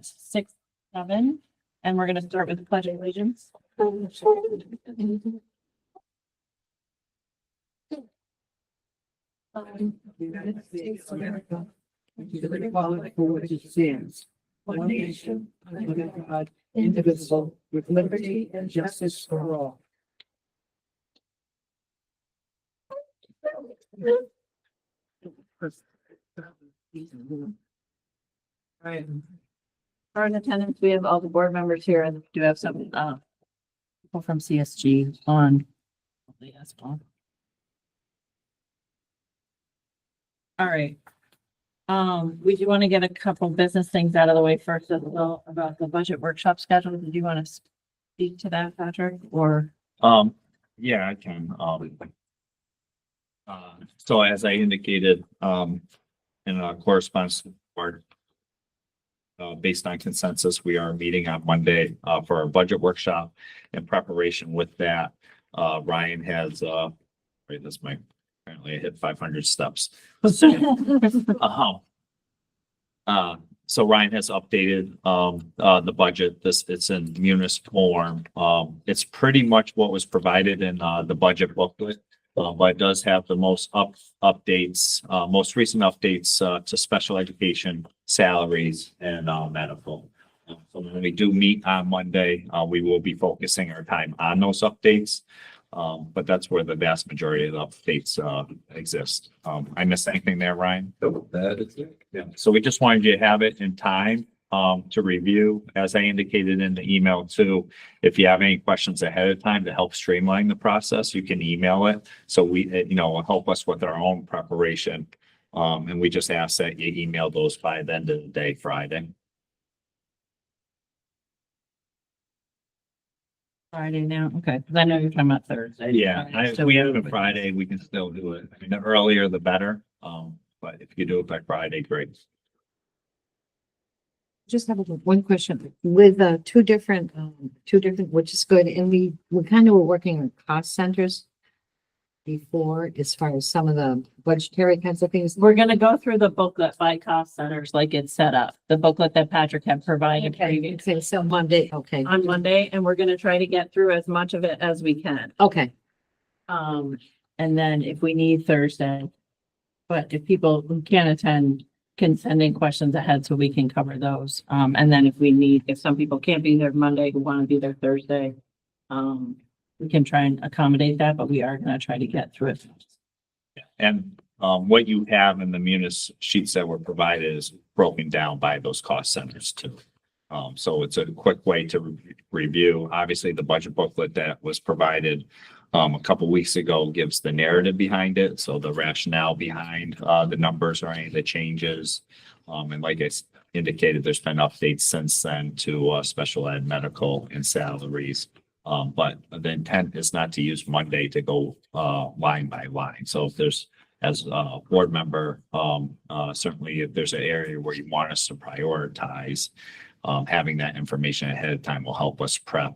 6, 7, and we're going to start with the Pledge of Allegiance. United States of America, and to the republic for which it stands, one nation, under God, indivisible, with liberty and justice for all. Right. For in attendance, we have all the board members here, and we do have some people from CSG on. As well. All right. We do want to get a couple business things out of the way first as well about the budget workshop schedule. Did you want to speak to that, Patrick, or? Yeah, I can. So as I indicated, in a correspondence report, based on consensus, we are meeting on Monday, for our budget workshop. In preparation with that, Ryan has, wait, this might, apparently I hit 500 steps. So Ryan has updated, the budget. It's in munis form. It's pretty much what was provided in, the budget booklet. But it does have the most updates, most recent updates, to special education salaries and, medical. So when we do meet on Monday, we will be focusing our time on those updates. But that's where the vast majority of the updates, exist. I missed anything there, Ryan? That is it. Yeah, so we just wanted you to have it in time to review, as I indicated in the email too. If you have any questions ahead of time to help streamline the process, you can email it. So we, will help us with our own preparation. And we just ask that you email those by the end of the day, Friday. Friday now, okay, because I know you're talking about Thursday. Yeah, So we have it Friday, we can still do it. I mean, the earlier the better. But if you do it by Friday, great. Just have one question with two different, which is good. And we kind of were working on cost centers before, as far as some of the budgetary kinds of things. We're gonna go through the booklet by cost centers like it's set up, the booklet that Patrick had provided previously Okay, so Monday, okay. on Monday, and we're gonna try to get through as much of it as we can. Okay, And then if we need Thursday, but if people who can't attend can send in questions ahead so we can cover those. And then if some people can't be there Monday who want to be there Thursday, we can try and accommodate that, but we are going to try to get through it. And what you have in the munis sheets that were provided is broken down by those cost centers too. So it's a quick way to review. Obviously, the budget booklet that was provided a couple weeks ago gives the narrative behind it. So the rationale behind the numbers or any of the changes. And like I indicated, there's been updates since then to special ed, medical, and salaries. But the intent is not to use Monday to go line by line. So if there's, as a board member, certainly if there's an area where you want us to prioritize, having that information ahead of time will help us prep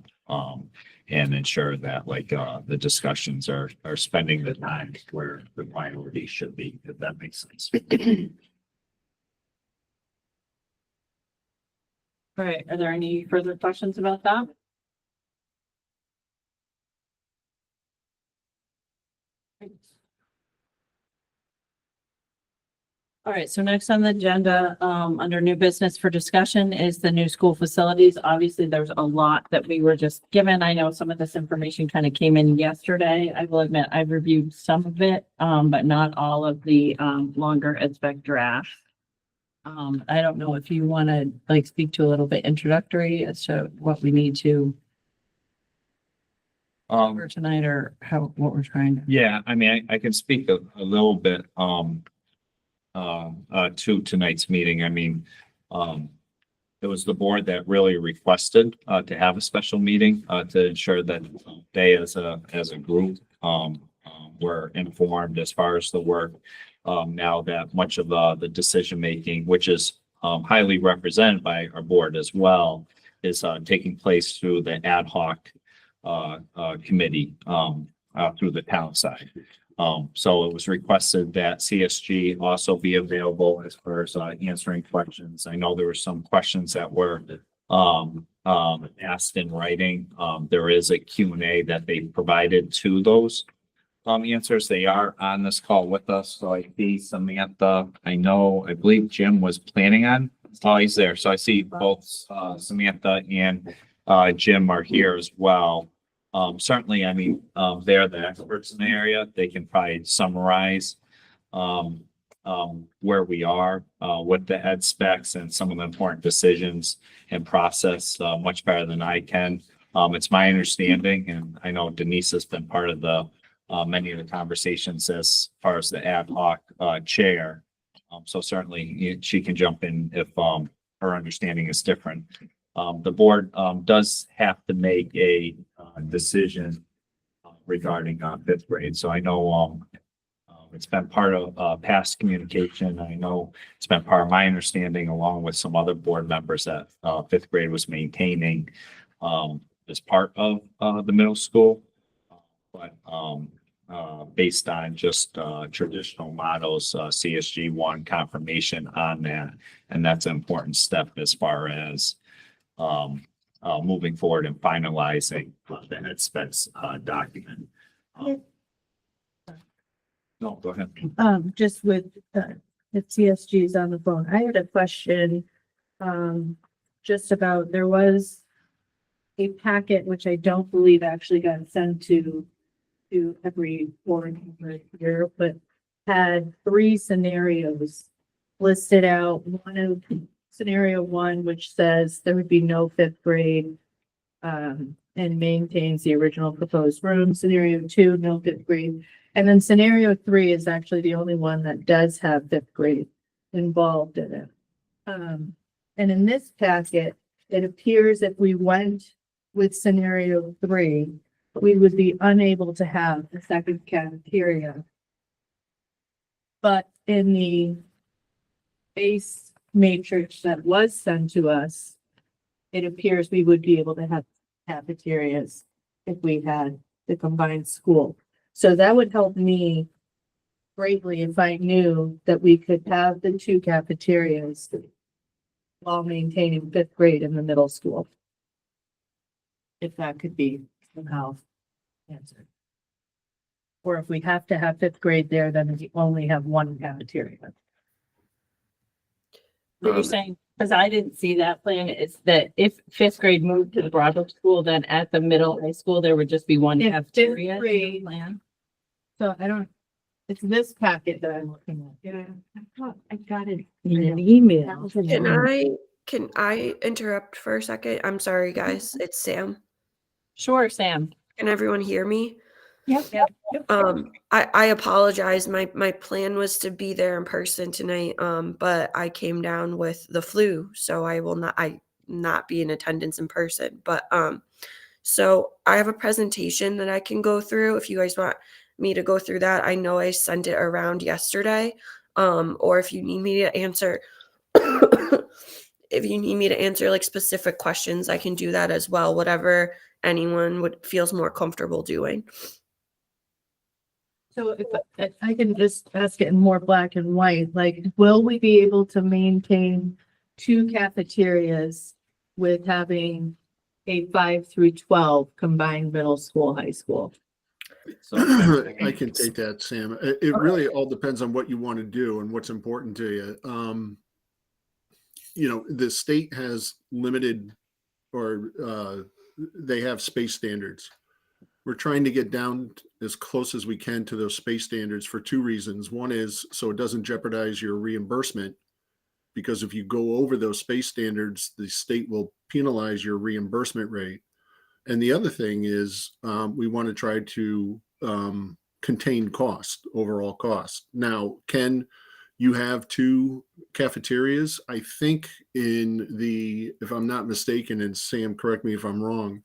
and ensure that the discussions are spending the time where the priority should be, if that makes sense. All right, are there any further questions about that? All right, so next on the agenda, under new business for discussion is the new school facilities. Obviously, there's a lot that we were just given. I know some of this information kind of came in yesterday. I will admit I've reviewed some of it, but not all of the longer ed spec drafts. I don't know if you want to speak to a little bit introductory as to what we need to cover tonight, or what we're trying to. Yeah, I mean, I can speak a little bit to tonight's meeting. I mean, it was the board that really requested to have a special meeting to ensure that they as a group were informed as far as the work. Now that much of the decision making, which is highly represented by our board as well, is taking place through the ad hoc committee through the town side. So it was requested that CSG also be available as far as answering questions. I know there were some questions that were asked in writing. There is a Q&A that they provided to those answers. They are on this call with us. So I see Samantha. I believe Jim was planning on. Oh, he's there. So I see both Samantha and Jim are here as well. Certainly, I mean, they're the experts in the area. They can probably summarize where we are with the ed specs and some of the important decisions and process much better than I can. It's my understanding, and I know Denise has been part of the many of the conversations as far as the ad hoc chair. So certainly she can jump in if her understanding is different. The board does have to make a decision regarding fifth grade. So I know it's been part of past communication. I know it's been part of my understanding, along with some other board members, that fifth grade was maintaining as part of the middle school. But based on just traditional models, CSG won confirmation on that. And that's an important step as far as moving forward and finalizing the ed specs document. No, go ahead. Just with, if CSG is on the phone, I had a question, just about, there was a packet, which I don't believe actually got sent to every board member here, but had 3 scenarios listed out. Scenario 1, which says there would be no 5th grade, and maintains the original proposed room. Scenario 2, no 5th grade. And then scenario 3 is actually the only one that does have 5th grade involved in it. And in this packet, it appears if we went with scenario 3, we would be unable to have a second cafeteria. But in the base matrix that was sent to us, it appears we would be able to have cafeterias if we had the combined school. So that would help me greatly if I knew that we could have the 2 cafeterias while maintaining 5th grade in the middle school. If that could be somehow answered. Or if we have to have 5th grade there, then we only have 1 cafeteria. What you're saying, because I didn't see that plan, is that if 5th grade moved to the Broadbrook school, then at the middle high school, there would just be 1 If cafeteria 5th grade- plan. So I don't, it's this packet that I'm looking at. Yeah, I thought I got it in an email. Can I interrupt for a second? I'm sorry, guys. It's Sam. Sure, Sam. Can everyone hear me? Yep. I apologize. My plan was to be there in person tonight. But I came down with the flu, so I will not be in attendance in person. But so I have a presentation that I can go through if you guys want me to go through that. I know I sent it around yesterday. Or if you need me to answer if you need me to answer like specific questions, I can do that as well. Whatever anyone feels more comfortable doing. So if I can just ask it in more black and white, like, will we be able to maintain 2 cafeterias with having a 5 through 12 combined middle school, high school? So I can take that, Sam. It really all depends on what you want to do and what's important to you. You know, the state has limited, or they have space standards. We're trying to get down as close as we can to those space standards for 2 reasons. One is so it doesn't jeopardize your reimbursement, because if you go over those space standards, the state will penalize your reimbursement rate. And the other thing is we want to try to contain cost, overall cost. Now, can you have 2 cafeterias? I think if I'm not mistaken, and Sam, correct me if I'm wrong,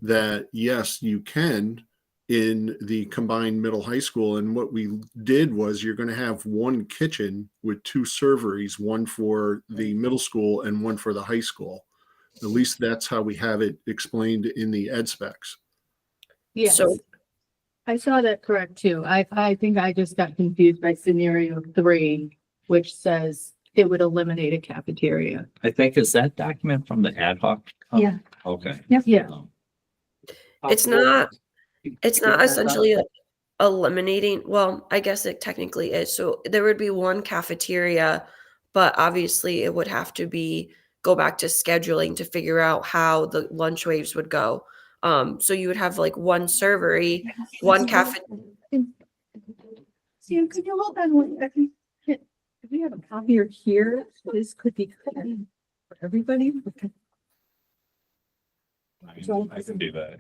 that yes, you can in the combined middle high school. And what we did was you're going to have 1 kitchen with 2 serveries, 1 for the middle school and 1 for the high school. At least that's how we have it explained in the ed specs. Yes. So I saw that correct too. I think I just got confused by scenario 3, which says it would eliminate a cafeteria. I think, is that document from the ad hoc? Yeah. Okay. Yeah. Um, It's not essentially eliminating, well, I guess it technically is. So there would be one cafeteria, but obviously it would have to go back to scheduling to figure out how the lunch waves would go. So you would have like one servery, one cafe. Sam, could you hold on one second? If we have a copier here, this could be good for everybody. I can do that.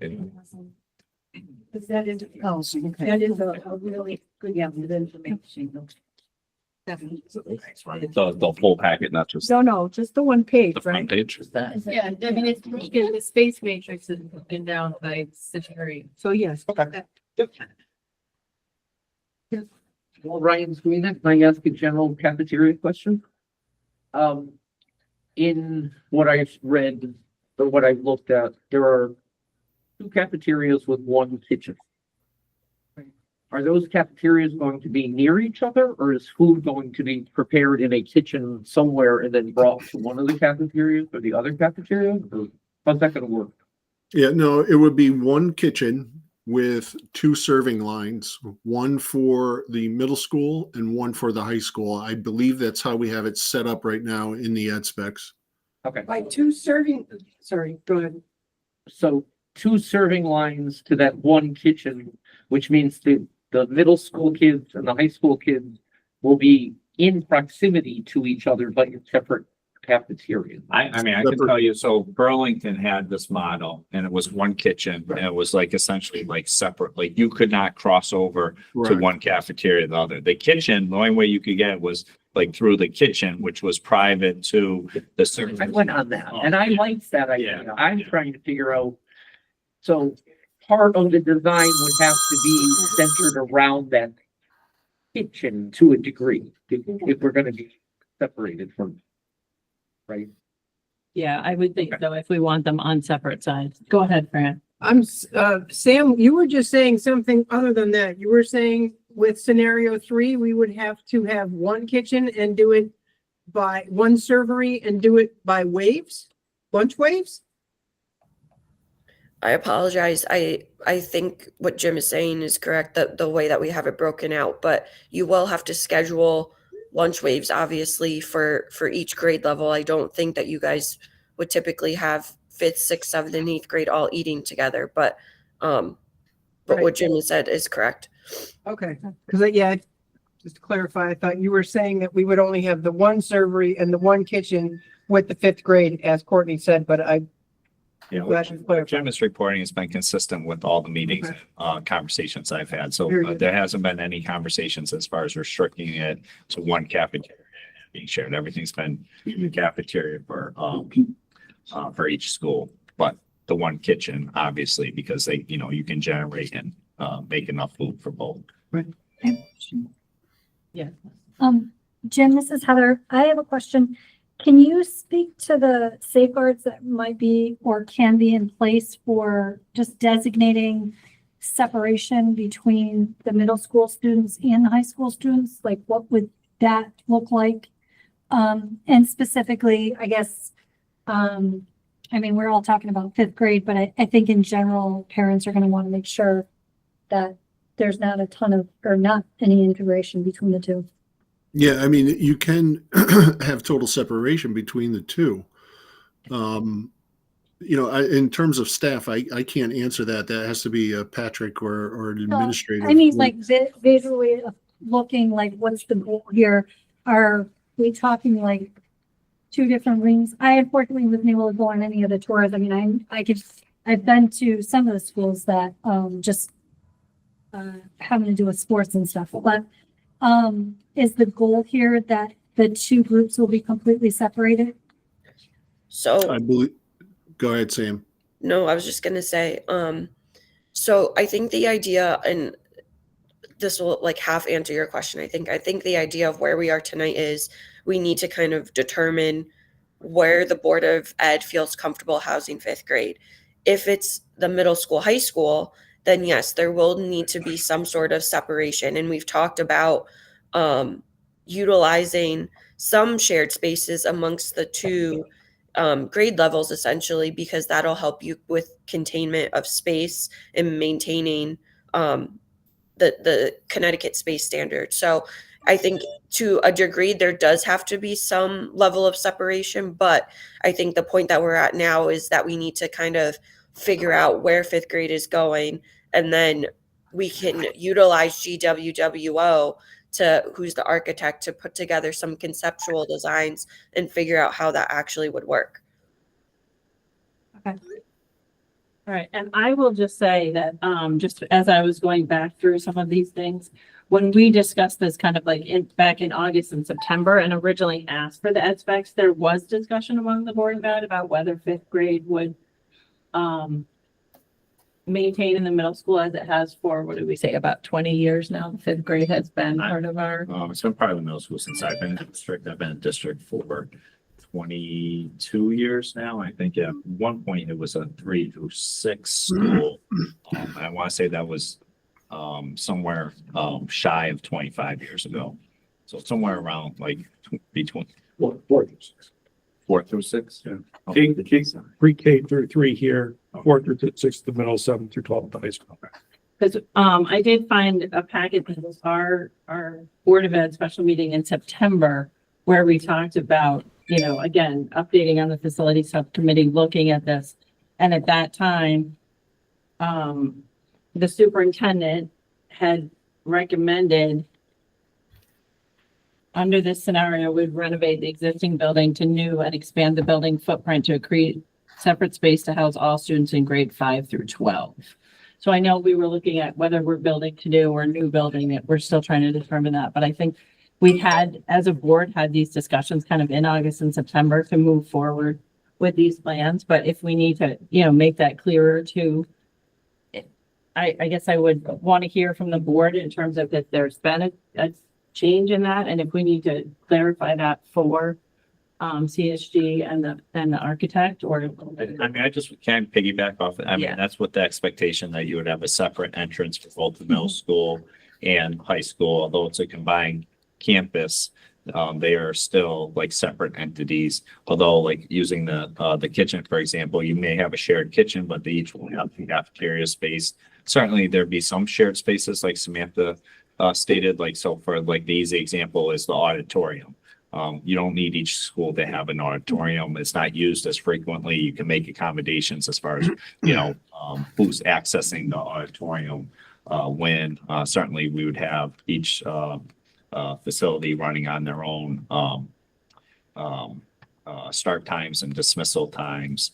Because that is, Oh, okay. that is a really good bit of information. The full packet, not just No, just the one page, the right? front page. Yeah, I mean, it's, the space matrix is broken down by scenario. So yes. Okay. Well, Ryan's doing that. Can I ask a general cafeteria question? In what I've read or what I've looked at, there are 2 cafeterias with 1 kitchen. Are those cafeterias going to be near each other, or is food going to be prepared in a kitchen somewhere and then brought to one of the cafeterias or the other cafeteria? Or how's that gonna work? Yeah, no, it would be one kitchen with 2 serving lines, one for the middle school and one for the high school. I believe that's how we have it set up right now in the ed specs. Okay, By 2 serving, sorry, go ahead. so 2 serving lines to that 1 kitchen, which means the middle school kids and the high school kids will be in proximity to each other, but in separate cafeterias. I mean, I can tell you, so Burlington had this model and it was one kitchen and it was like essentially like separate, like you could not cross over to Right. one cafeteria to the other. The kitchen, the only way you could get was like through the kitchen, which was private to the service. I went on that and I liked that idea. Yeah. I'm trying to figure out. So part of the design would have to be centered around that kitchen to a degree, if we're gonna be separated from. Right? Yeah, I would think so if we want them on separate sides. Go ahead, Fran. Sam, you were just saying something other than that. You were saying with scenario 3, we would have to have 1 kitchen and do it by 1 servery and do it by waves, lunch waves? I apologize. I think what Jim is saying is correct, the way that we have it broken out, but you will have to schedule lunch waves, obviously, for each grade level. I don't think that you guys would typically have 5th, 6th, 7th, and 8th grade all eating together, but what Jim has said is correct. Okay, because just to clarify, I thought you were saying that we would only have the 1 servery and the 1 kitchen with the 5th grade, as Courtney said, but Yeah, glad you clarified. Jim is reporting has been consistent with all the meetings, conversations I've had. So Very good. there hasn't been any conversations as far as restricting it to one cafeteria being shared. Everything's been the cafeteria for each school, but the one kitchen, obviously, because they, you can generate and make enough food for both. Yeah. Jim, this is Heather. I have a question. Can you speak to the safeguards that might be or can be in place for just designating separation between the middle school students and the high school students? Like, what would that look like? And specifically, I guess, I mean, we're all talking about 5th grade, but I think in general, parents are going to want to make sure that there's not a ton of, or not any integration between the two. Yeah, I mean, you can have total separation between the 2. In terms of staff, I can't answer that. That has to be Patrick or an administrator. I mean, like visually looking, like what's the goal here? Are we talking like 2 different wings? I unfortunately wasn't able to go on any of the tours. I mean, I've been to some of the schools that just having to do with sports and stuff, but is the goal here that the 2 groups will be completely separated? So I believe. Go ahead, Sam. no, I was just gonna say, so I think the idea, and this will like half answer your question. I think the idea of where we are tonight is we need to kind of determine where the Board of Ed feels comfortable housing 5th grade. If it's the middle school, high school, then yes, there will need to be some sort of separation. And we've talked about utilizing some shared spaces amongst the two grade levels, essentially, because that'll help you with containment of space and maintaining the Connecticut space standard. So I think to a degree, there does have to be some level of separation, but I think the point that we're at now is that we need to kind of figure out where fifth grade is going, and then we can utilize GWWO who's the architect, to put together some conceptual designs and figure out how that actually would work. All right, and I will just say that, just as I was going back through some of these things, when we discussed this kind of like back in August and September and originally asked for the ed specs, there was discussion among the board about whether fifth grade would, maintain in the middle school as it has for, what did we say, about 20 years now? The fifth grade has been part of our, It's been part of the middle school since I've been in district. I've been in district for 22 years now. I think at one point it was a 3 through 6 school. I want to say that was somewhere shy of 25 years ago. So somewhere around like between 4 through 6. 4 through 6. Yeah. Okay. Pre-K through 3 here, 4 through 6 the middle, 7 through 12 at the high school. because, I did find a packet that was our Board of Ed special meeting in September where we talked about, you know, again, updating on the facility subcommittee, looking at this. And at that time, the superintendent had recommended under this scenario, we'd renovate the existing building to new and expand the building footprint to create separate space to house all students in grade 5 through 12. So I know we were looking at whether we're building to new or new building. We're still trying to determine that, but I think we had, as a board, had these discussions kind of in August and September to move forward with these plans. But if we need to, you know, make that clearer to, I guess I would want to hear from the board in terms of that there's been a change in that, and if we need to clarify that for CSG and the architect, or I mean, I just can't piggyback off it. I mean, Yeah. that's what the expectation that you would have a separate entrance for both the middle school and high school, although it's a combined campus. They are still like separate entities, although like using the kitchen, for example, you may have a shared kitchen, but they each will have the cafeteria space. Certainly there'd be some shared spaces like Samantha stated, like, so for like the easy example is the auditorium. You don't need each school to have an auditorium. It's not used as frequently. You can make accommodations as far as, you know, who's accessing the auditorium. When certainly we would have each facility running on their own start times and dismissal times.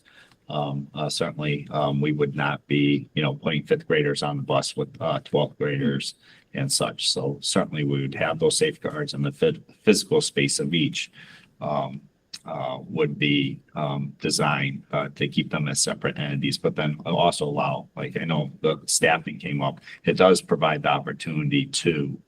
Certainly, we would not be, you know, putting fifth graders on the bus with 12th graders and such. So certainly we would have those safeguards, and the physical space of each would be designed to keep them as separate entities, but then also allow, like, I know the staffing came up. It does provide the opportunity to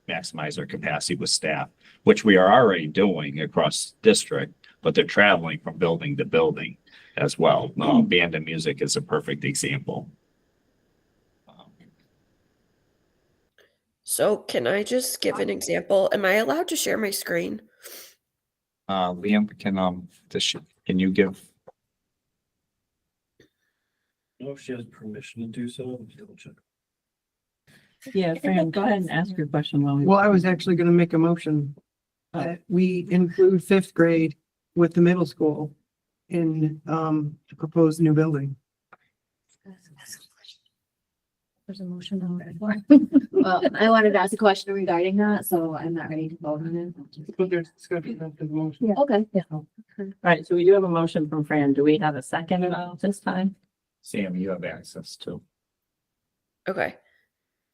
maximize our capacity with staff, which we are already doing across district, but they're traveling from building to building as well. Band and music is a perfect example. So can I just give an example? Am I allowed to share my screen? Liam, can you give? No, if she has permission to do so. yeah, Fran, go ahead and ask your question while we. Well, I was actually gonna make a motion that we include fifth grade with the middle school in the proposed new building. There's a motion on the floor. Well, I wanted to ask a question regarding that, so I'm not ready to vote on it. But there's discussion of the motion. Okay. Yeah. All right, so we do have a motion from Fran. Do we have a second at all this time? Sam, you have access to. Okay.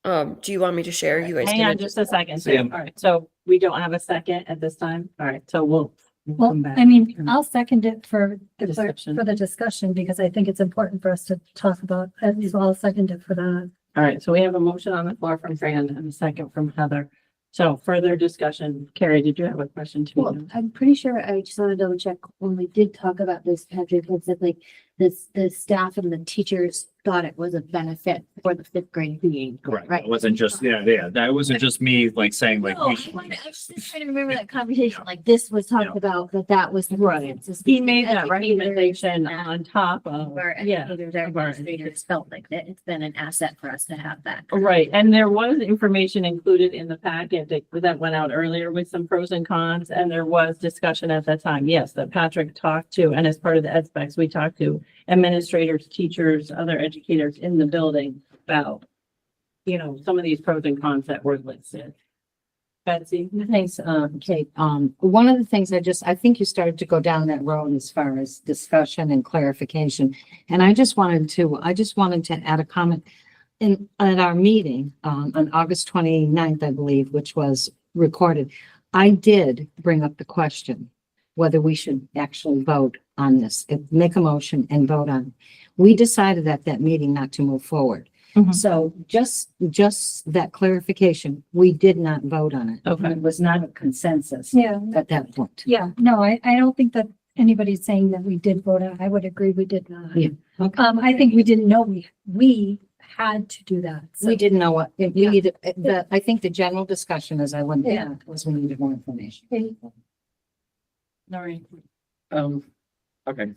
Do you want me to share? You guys Hang can on just a second. Sam. All right, so we don't have a second at this time. All right, so we'll Well, come back. I mean, I'll second it for Discussion. the discussion, because I think it's important for us to talk about, as well. I'll second it for that. All right, so we have a motion on the floor from Fran and a second from Heather. So further discussion. Carrie, did you have a question too? Well, I'm pretty sure, I just want to double check, when we did talk about this, Patrick, was that like the staff and the teachers thought it was a benefit for the fifth grade being. Correct. Right. It wasn't just, yeah, that wasn't just me like saying like. No, we I should- was just trying to remember that conversation, like this was talked Yeah. about, that was the Right. consensus. He made that Educators recommendation and on top of, Our yeah. educators, our of our administrators felt like that it's been an asset for us to have that. Right, and there was information included in the packet that went out earlier with some pros and cons, and there was discussion at that time, yes, that Patrick talked to, and as part of the ed specs, we talked to administrators, teachers, other educators in the building about, some of these pros and cons that were listed. Betsy? Thanks, Kate. One of the things I think you started to go down that road as far as discussion and clarification. And I just wanted to add a comment at our meeting, on August 29th, I believe, which was recorded. I did bring up the question whether we should actually vote on this, make a motion and vote on it. We decided at that meeting not to move forward. Mhm. So just that clarification, we did not vote on it. Okay. It was not a consensus Yeah, at that point. yeah, no, I don't think that anybody's saying that we did vote on. I would agree we did not. Yeah. Okay. I think we didn't know we had to do that. So, We didn't know what, we Yeah. needed, I think the general discussion as I went Yeah. down was we needed more information. okay. Lori? Okay.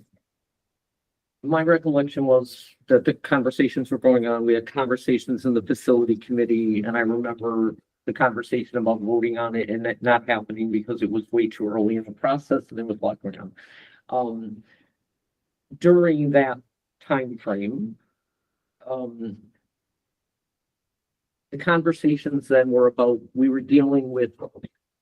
My recollection was that the conversations were going on. We had conversations in the facility committee, and I remember the conversation about voting on it and that not happening because it was way too early in the process and there was a lot going on. During that time frame, the conversations then were about, we were dealing with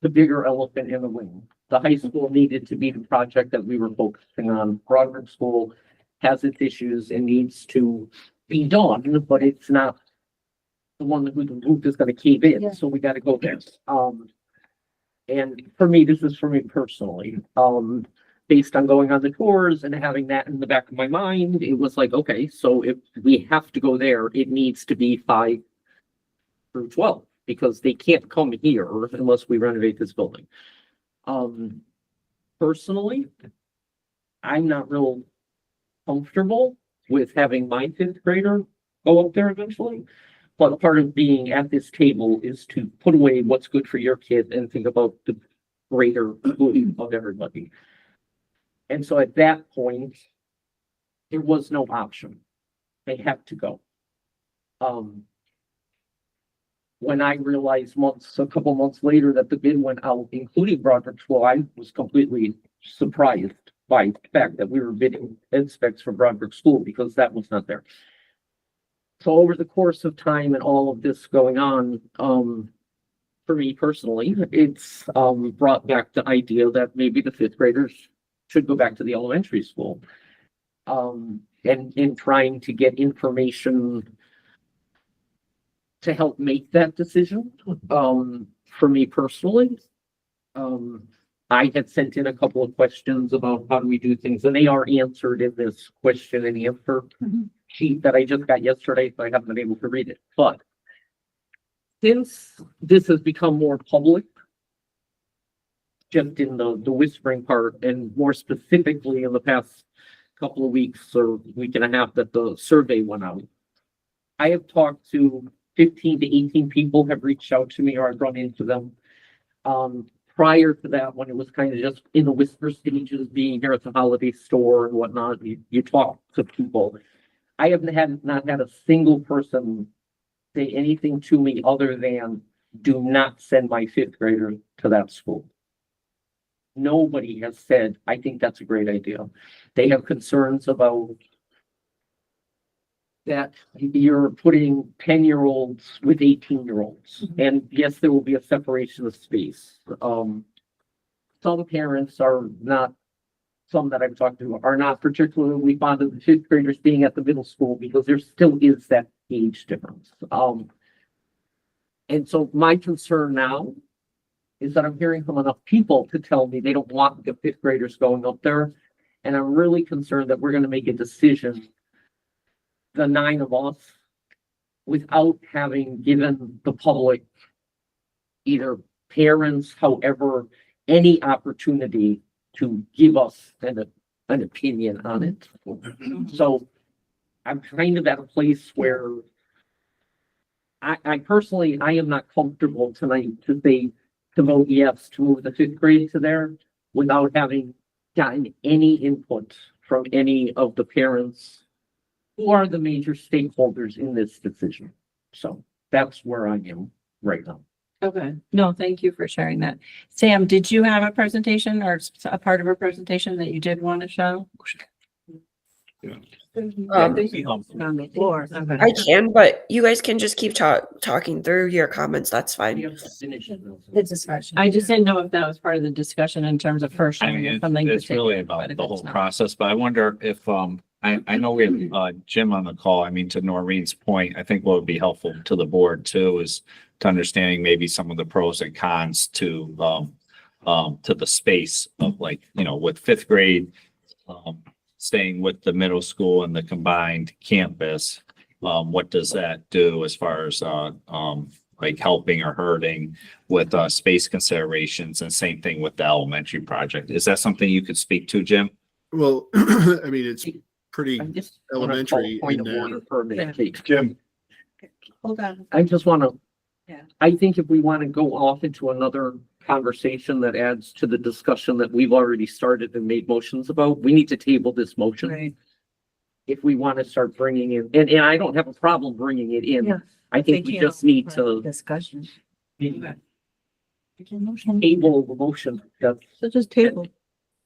the bigger elephant in the room. The high school needed to be the project that we were focusing on. Broadbridge School has its issues and needs to be done, but it's not the one who the roof is gonna cave Yeah. in, so we gotta go there. And for me, this is for me personally, based on going on the tours and having that in the back of my mind, it was like, okay, so if we have to go there, it needs to be 5 through 12, because they can't come here unless we renovate this building. Personally, I'm not real comfortable with having my fifth grader go up there eventually. But part of being at this table is to put away what's good for your kid and think about the greater good of everybody. And so at that point, there was no option. They had to go. When I realized a couple months later that the bid went out, including Broadbridge School, I was completely surprised by the fact that we were bidding ed specs for Broadbridge School because that was not there. So over the course of time and all of this going on, for me personally, it's brought back the idea that maybe the fifth graders should go back to the elementary school. And in trying to get information to help make that decision, for me personally, I had sent in a couple of questions about how do we do things, and they are answered in this question and answer sheet that I just got yesterday, so I haven't been able to read it. But since this has become more public, just in the whispering part, and more specifically in the past couple of weeks or week and a half that the survey went out, I have talked to 15 to 18 people have reached out to me or I've run into them. Prior to that, when it was kind of just in the whisper stages, being here at the holiday store and whatnot, you talk to people. I have not had a single person say anything to me other than do not send my fifth grader to that school. Nobody has said, I think that's a great idea. They have concerns about that you're putting 10-year-olds with 18-year-olds. And yes, there will be a separation of space. Some parents are not, some that I've talked to are not particularly fond of the fifth graders being at the middle school because there still is that age difference. And so my concern now is that I'm hearing from enough people to tell me they don't want the fifth graders going up there. And I'm really concerned that we're going to make a decision, the 9 of us, without having given the public either parents, however, any opportunity to give us an opinion on it. So I'm kind of at a place where I personally, I am not comfortable tonight to say, to vote yes, to move the fifth grade to there without having gotten any input from any of the parents who are the major stakeholders in this decision. So that's where I am right now. Okay, no, thank you for sharing that. Sam, did you have a presentation or a part of a presentation that you did want to show? Um, On the floor. Okay. I can, but you guys can just keep talking through your comments. That's We fine. have to finish it. It's discussion. I just didn't know if that was part of the discussion in terms of first I showing mean, or something. it's really particular, but about if the it's whole not- process, but I wonder if, I know we have, Jim on the call. I mean, to Noreen's point, I think what would be helpful to the board too is to understanding maybe some of the pros and cons to the space of like, you know, with fifth grade, staying with the middle school and the combined campus. What does that do as far as, like helping or hurting with, space considerations, and same thing with the elementary project? Is that something you could speak to, Jim? Well, I mean, it's pretty I just wanna call a elementary point in of that. order for a minute, Kate. Jim, Hold on. I just want to. Yeah. I think if we want to go off into another conversation that adds to the discussion that we've already started and made motions about, we need to table this motion. Right. If we want to start bringing in, and I don't have a problem bringing it in. Yeah. I think we just need to Discussion. table the motion. So just table.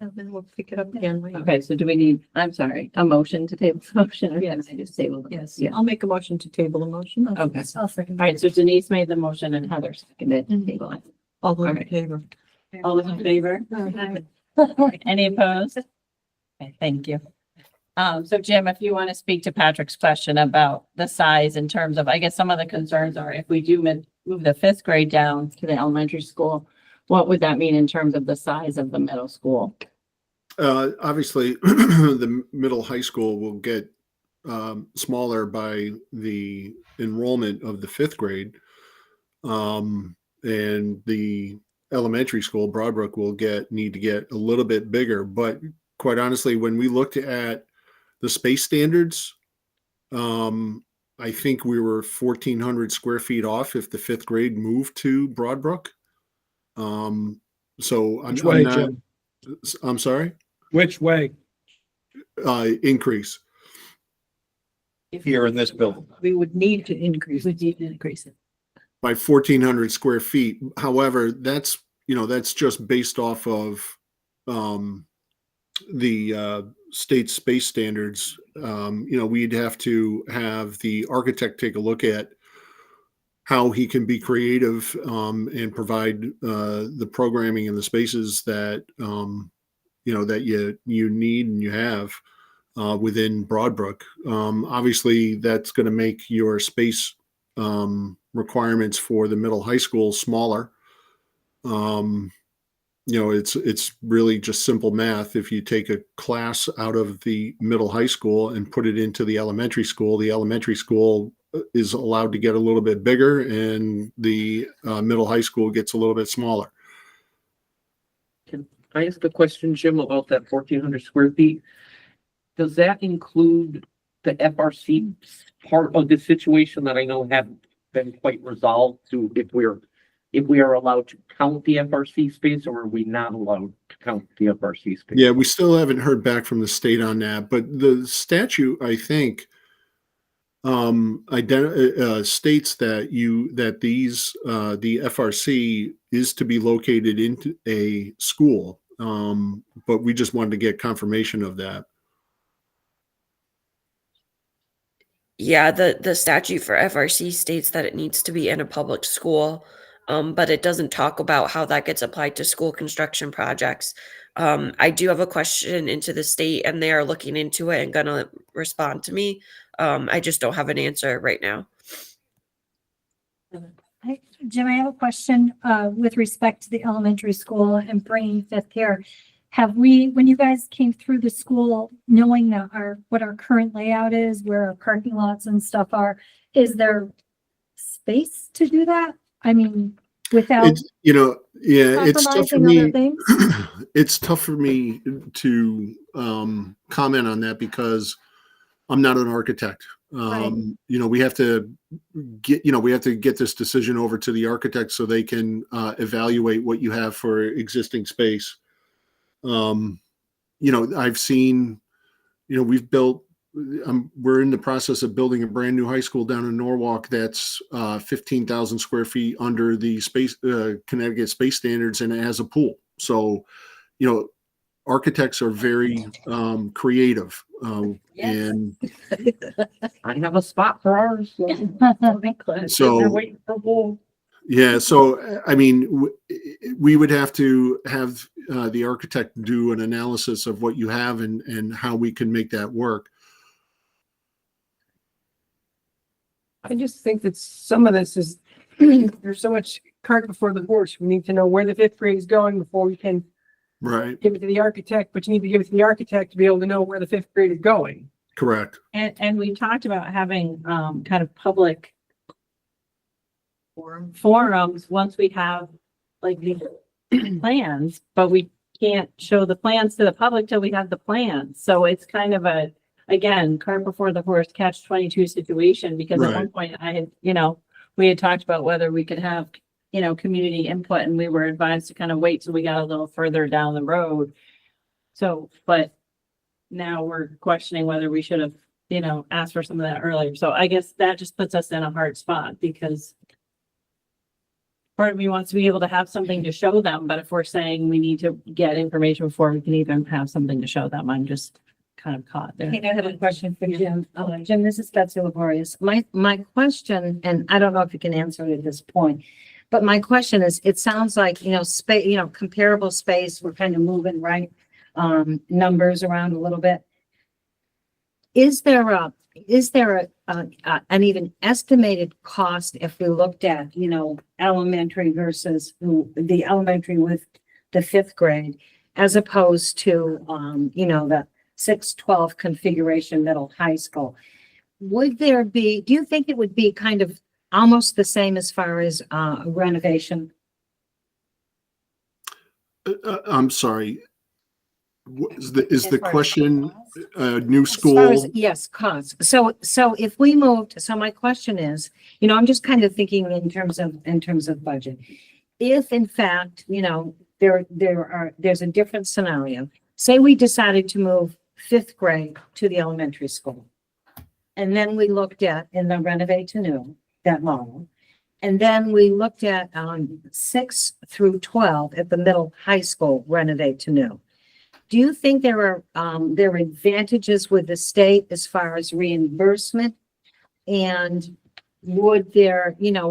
And then we'll pick it up again. later. Okay, so do we need, I'm sorry, a motion to table the motion? Or Yes. can I just table? the- Yes, Yeah. I'll make a motion to table the motion. Okay. I'll second. All right, so Denise made the motion and Heather seconded. Table it. All those in Okay. favor? All those in favor? Any opposed? Okay, thank you. So Jim, if you want to speak to Patrick's question about the size in terms of, I guess some of the concerns are if we do move the fifth grade down to the elementary school, what would that mean in terms of the size of the middle school? Obviously, the middle high school will get smaller by the enrollment of the fifth grade. And the elementary school, Broadbrook, will need to get a little bit bigger. But quite honestly, when we looked at the space standards, I think we were 1,400 square feet off if the fifth grade moved to Broadbrook. So which way, not, Jim? I'm sorry, Which way? increase. Here in this building. We would need to increase. We need to increase it. By 1,400 square feet. However, that's just based off of the state space standards. We'd have to have the architect take a look at how he can be creative and provide the programming and the spaces that that you need and you have within Broadbrook. Obviously, that's going to make your space requirements for the middle high school smaller. It's really just simple math. If you take a class out of the middle high school and put it into the elementary school is allowed to get a little bit bigger, and the middle high school gets a little bit smaller. Can I ask a question, Jim, about that 1,400 square feet? Does that include the FRC part of the situation that I know haven't been quite resolved to if we are allowed to count the FRC space, or are we not allowed to count the FRC space? Yeah, we still haven't heard back from the state on that, but the statute, I think, states that the FRC is to be located into a school, but we just wanted to get confirmation of that. Yeah, the statute for FRC states that it needs to be in a public school, but it doesn't talk about how that gets applied to school construction projects. I do have a question into the state, and they are looking into it and gonna respond to me. I just don't have an answer right now. Jim, I have a question with respect to the elementary school and bringing fifth here. When you guys came through the school, knowing that what our current layout is, where our parking lots and stuff are, is there space to do that? I mean, without It's, you know, yeah, it's tough for compromising other me. things? It's tough for me to comment on that because I'm not an architect. Right. You know, we have to get this decision over to the architect so they can evaluate what you have for existing space. You know, I've seen, you know, we're in the process of building a brand new high school down in Norwalk that's 15,000 square feet under the Connecticut space standards, and it has a pool. So, you know, architects are very creative, and I have a spot for ours. so They're waiting for bull. yeah. So I mean, we would have to have the architect do an analysis of what you have and how we can make that work. I just think that some of this is, there's so much cart before the horse. We need to know where the fifth grade is going before we can Right. give it to the architect, but you need to give it to the architect to be able to know where the fifth grade is going. Correct. And we talked about having, kind of public forums once we have like the plans, but we can't show the plans to the public till we have the plans. So it's kind of a, again, cart before the horse, catch-22 situation, because at one Right. point I had, you know, we had talked about whether we could have, you know, community input, and we were advised to kind of wait till we got a little further down the road. So, but now we're questioning whether we should have, you know, asked for some of that earlier. So I guess that just puts us in a hard spot, because part of me wants to be able to have something to show them, but if we're saying we need to get information before we can even have something to show them, I'm just kind of caught there. Hey, I have a question for Jim. Jim, this is Betsy Laborious. My question, and I don't know if you can answer it at this point, but my question is, it sounds like, you know, space, you know, comparable space, we're kind of moving, right? Numbers around a little bit. Is there an even estimated cost if we looked at, you know, elementary versus the elementary with the fifth grade, as opposed to, you know, the 6-12 configuration middle high school? Would there be, do you think it would be kind of almost the same as far as renovation? I'm sorry. Is the As far as question new As far as, school? yes, cost. So if we moved, so my question is, you know, I'm just kind of thinking in terms of budget. If in fact, you know, there's a different scenario. Say we decided to move fifth grade to the elementary school. And then we looked at in the renovate to new, that model. And then we looked at 6 through 12 at the middle high school renovate to new. Do you think there are advantages with the state as far as reimbursement? And would there, you know,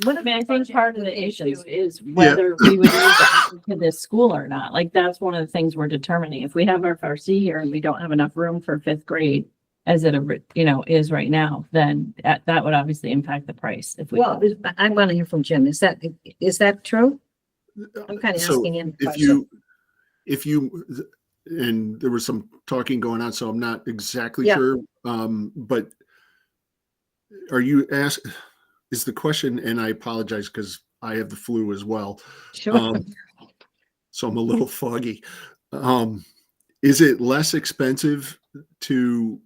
what I mean, I think part of the issue is whether we would need to add to this school or not. Like, that's one of the things we're determining. If we have our FRC here and we don't have enough room for fifth grade, as it, you know, is right now, then that would obviously impact the price. If we, Well, I want to hear from Jim. Is that true? I'm kind of So asking him. a if you, and there was some talking going on, so I'm not exactly Yeah. sure. But are you is the question, and I apologize because I have the flu as well. Sure. So I'm a little foggy. Is it less expensive to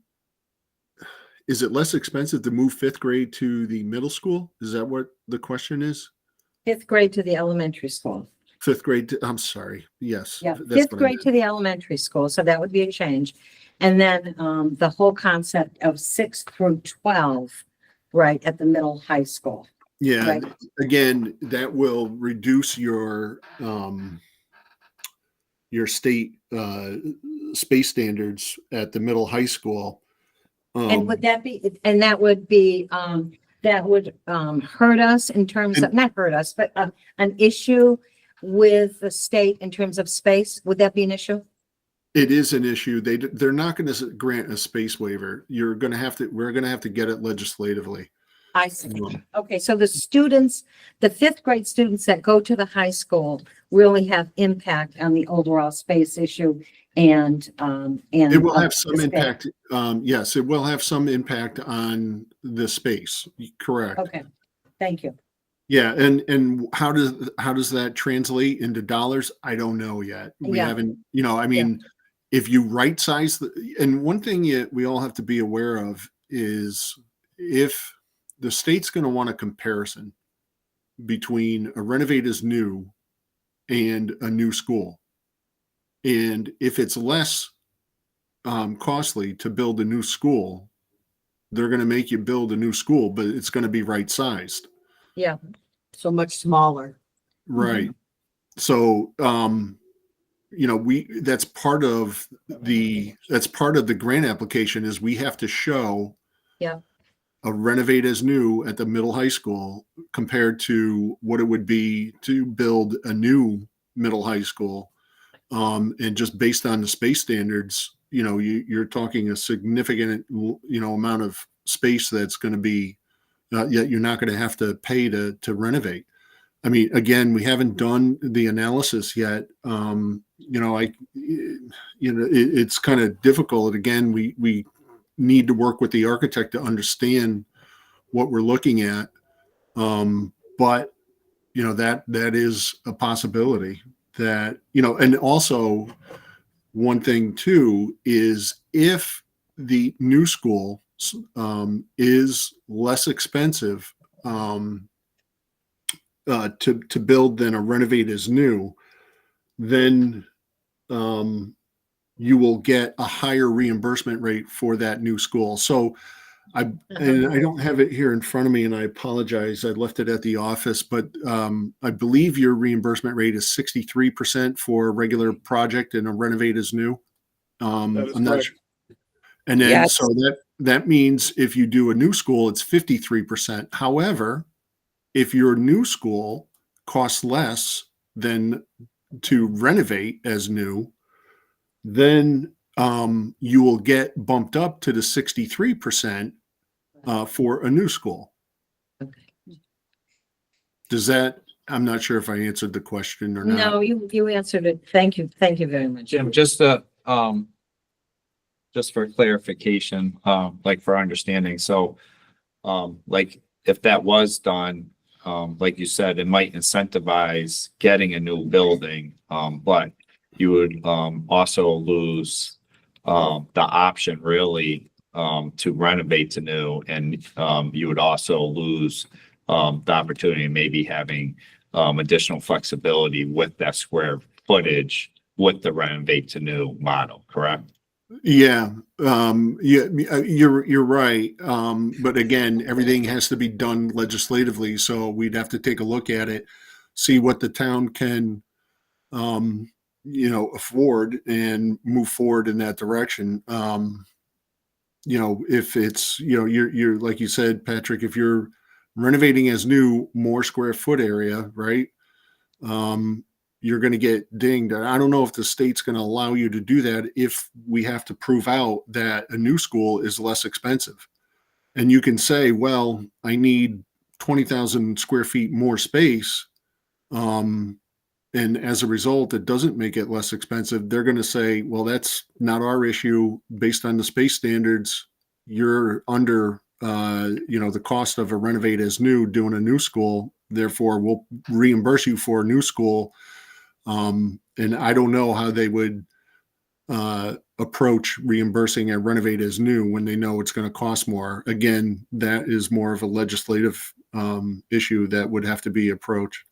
move fifth grade to the middle school? Is that what the question is? Fifth grade to the elementary school. Fifth grade, I'm sorry. Yes. Yeah, that's fifth what I grade meant. to the elementary school, so that would be a change. And then the whole concept of 6 through 12, right, at the middle high school. Yeah, Right. again, that will reduce your state space standards at the middle high school. And would that would hurt us in terms of, not hurt us, but an issue with the state in terms of space? Would that be an issue? It is an issue. They're not going to grant a space waiver. We're going to have to get it legislatively. I see. Okay, so the fifth grade students that go to the high school really have impact on the overall space issue and. It will have some the space. impact. Yes, it will have some impact on the space. Correct. Okay, thank you. Yeah, and how does that translate into dollars? I don't know yet. We Yeah. haven't, I mean, if you right size and one thing we all have to be aware of is if the state's going to want a comparison between a renovate as new and a new school. And if it's less costly to build a new school, they're going to make you build a new school, but it's going to be right sized. Yeah. So much smaller. Right. So, that's part of the grant application is we have to show Yeah. a renovate as new at the middle high school compared to what it would be to build a new middle high school. And just based on the space standards, you're talking a significant, amount of space that's going to be, yet you're not going to have to pay to renovate. I mean, again, we haven't done the analysis yet. It's kind of difficult. Again, we need to work with the architect to understand what we're looking at. But that is a possibility that, and also one thing too, is if the new school, is less expensive, to build than a renovate as new, then you will get a higher reimbursement rate for that new school. So I don't have it here in front of me, and I apologize. I left it at the office, but I believe your reimbursement rate is 63% for a regular project and a renovate as new. That is I'm not correct. sure. And then Yes. so that means if you do a new school, it's 53%. However, if your new school costs less than to renovate as new, then you will get bumped up to the 63% for a new school. Does that? I'm not sure if I answered the question or not. No, you answered it. Thank you. Thank you very much. Jim, just for clarification, like for understanding, so, like if that was done, like you said, it might incentivize getting a new building, but you would, also lose, the option really, to renovate to new, and, you would also lose, the opportunity of maybe having, additional flexibility with that square footage with the renovate to new model, correct? Yeah, you're right. But again, everything has to be done legislatively, so we'd have to take a look at it, see what the town can, afford and move forward in that direction. If it's, you're like you said, Patrick, if you're renovating as new, more square foot area, right? You're going to get dinged. I don't know if the state's going to allow you to do that if we have to prove out that a new school is less expensive. And you can say, well, I need 20,000 square feet more space. And as a result, it doesn't make it less expensive. They're going to say, well, that's not our issue. Based on the space standards, you're under, the cost of a renovate as new doing a new school. Therefore, we'll reimburse you for a new school. And I don't know how they would approach reimbursing a renovate as new when they know it's going to cost more. Again, that is more of a legislative issue that would have to be approached.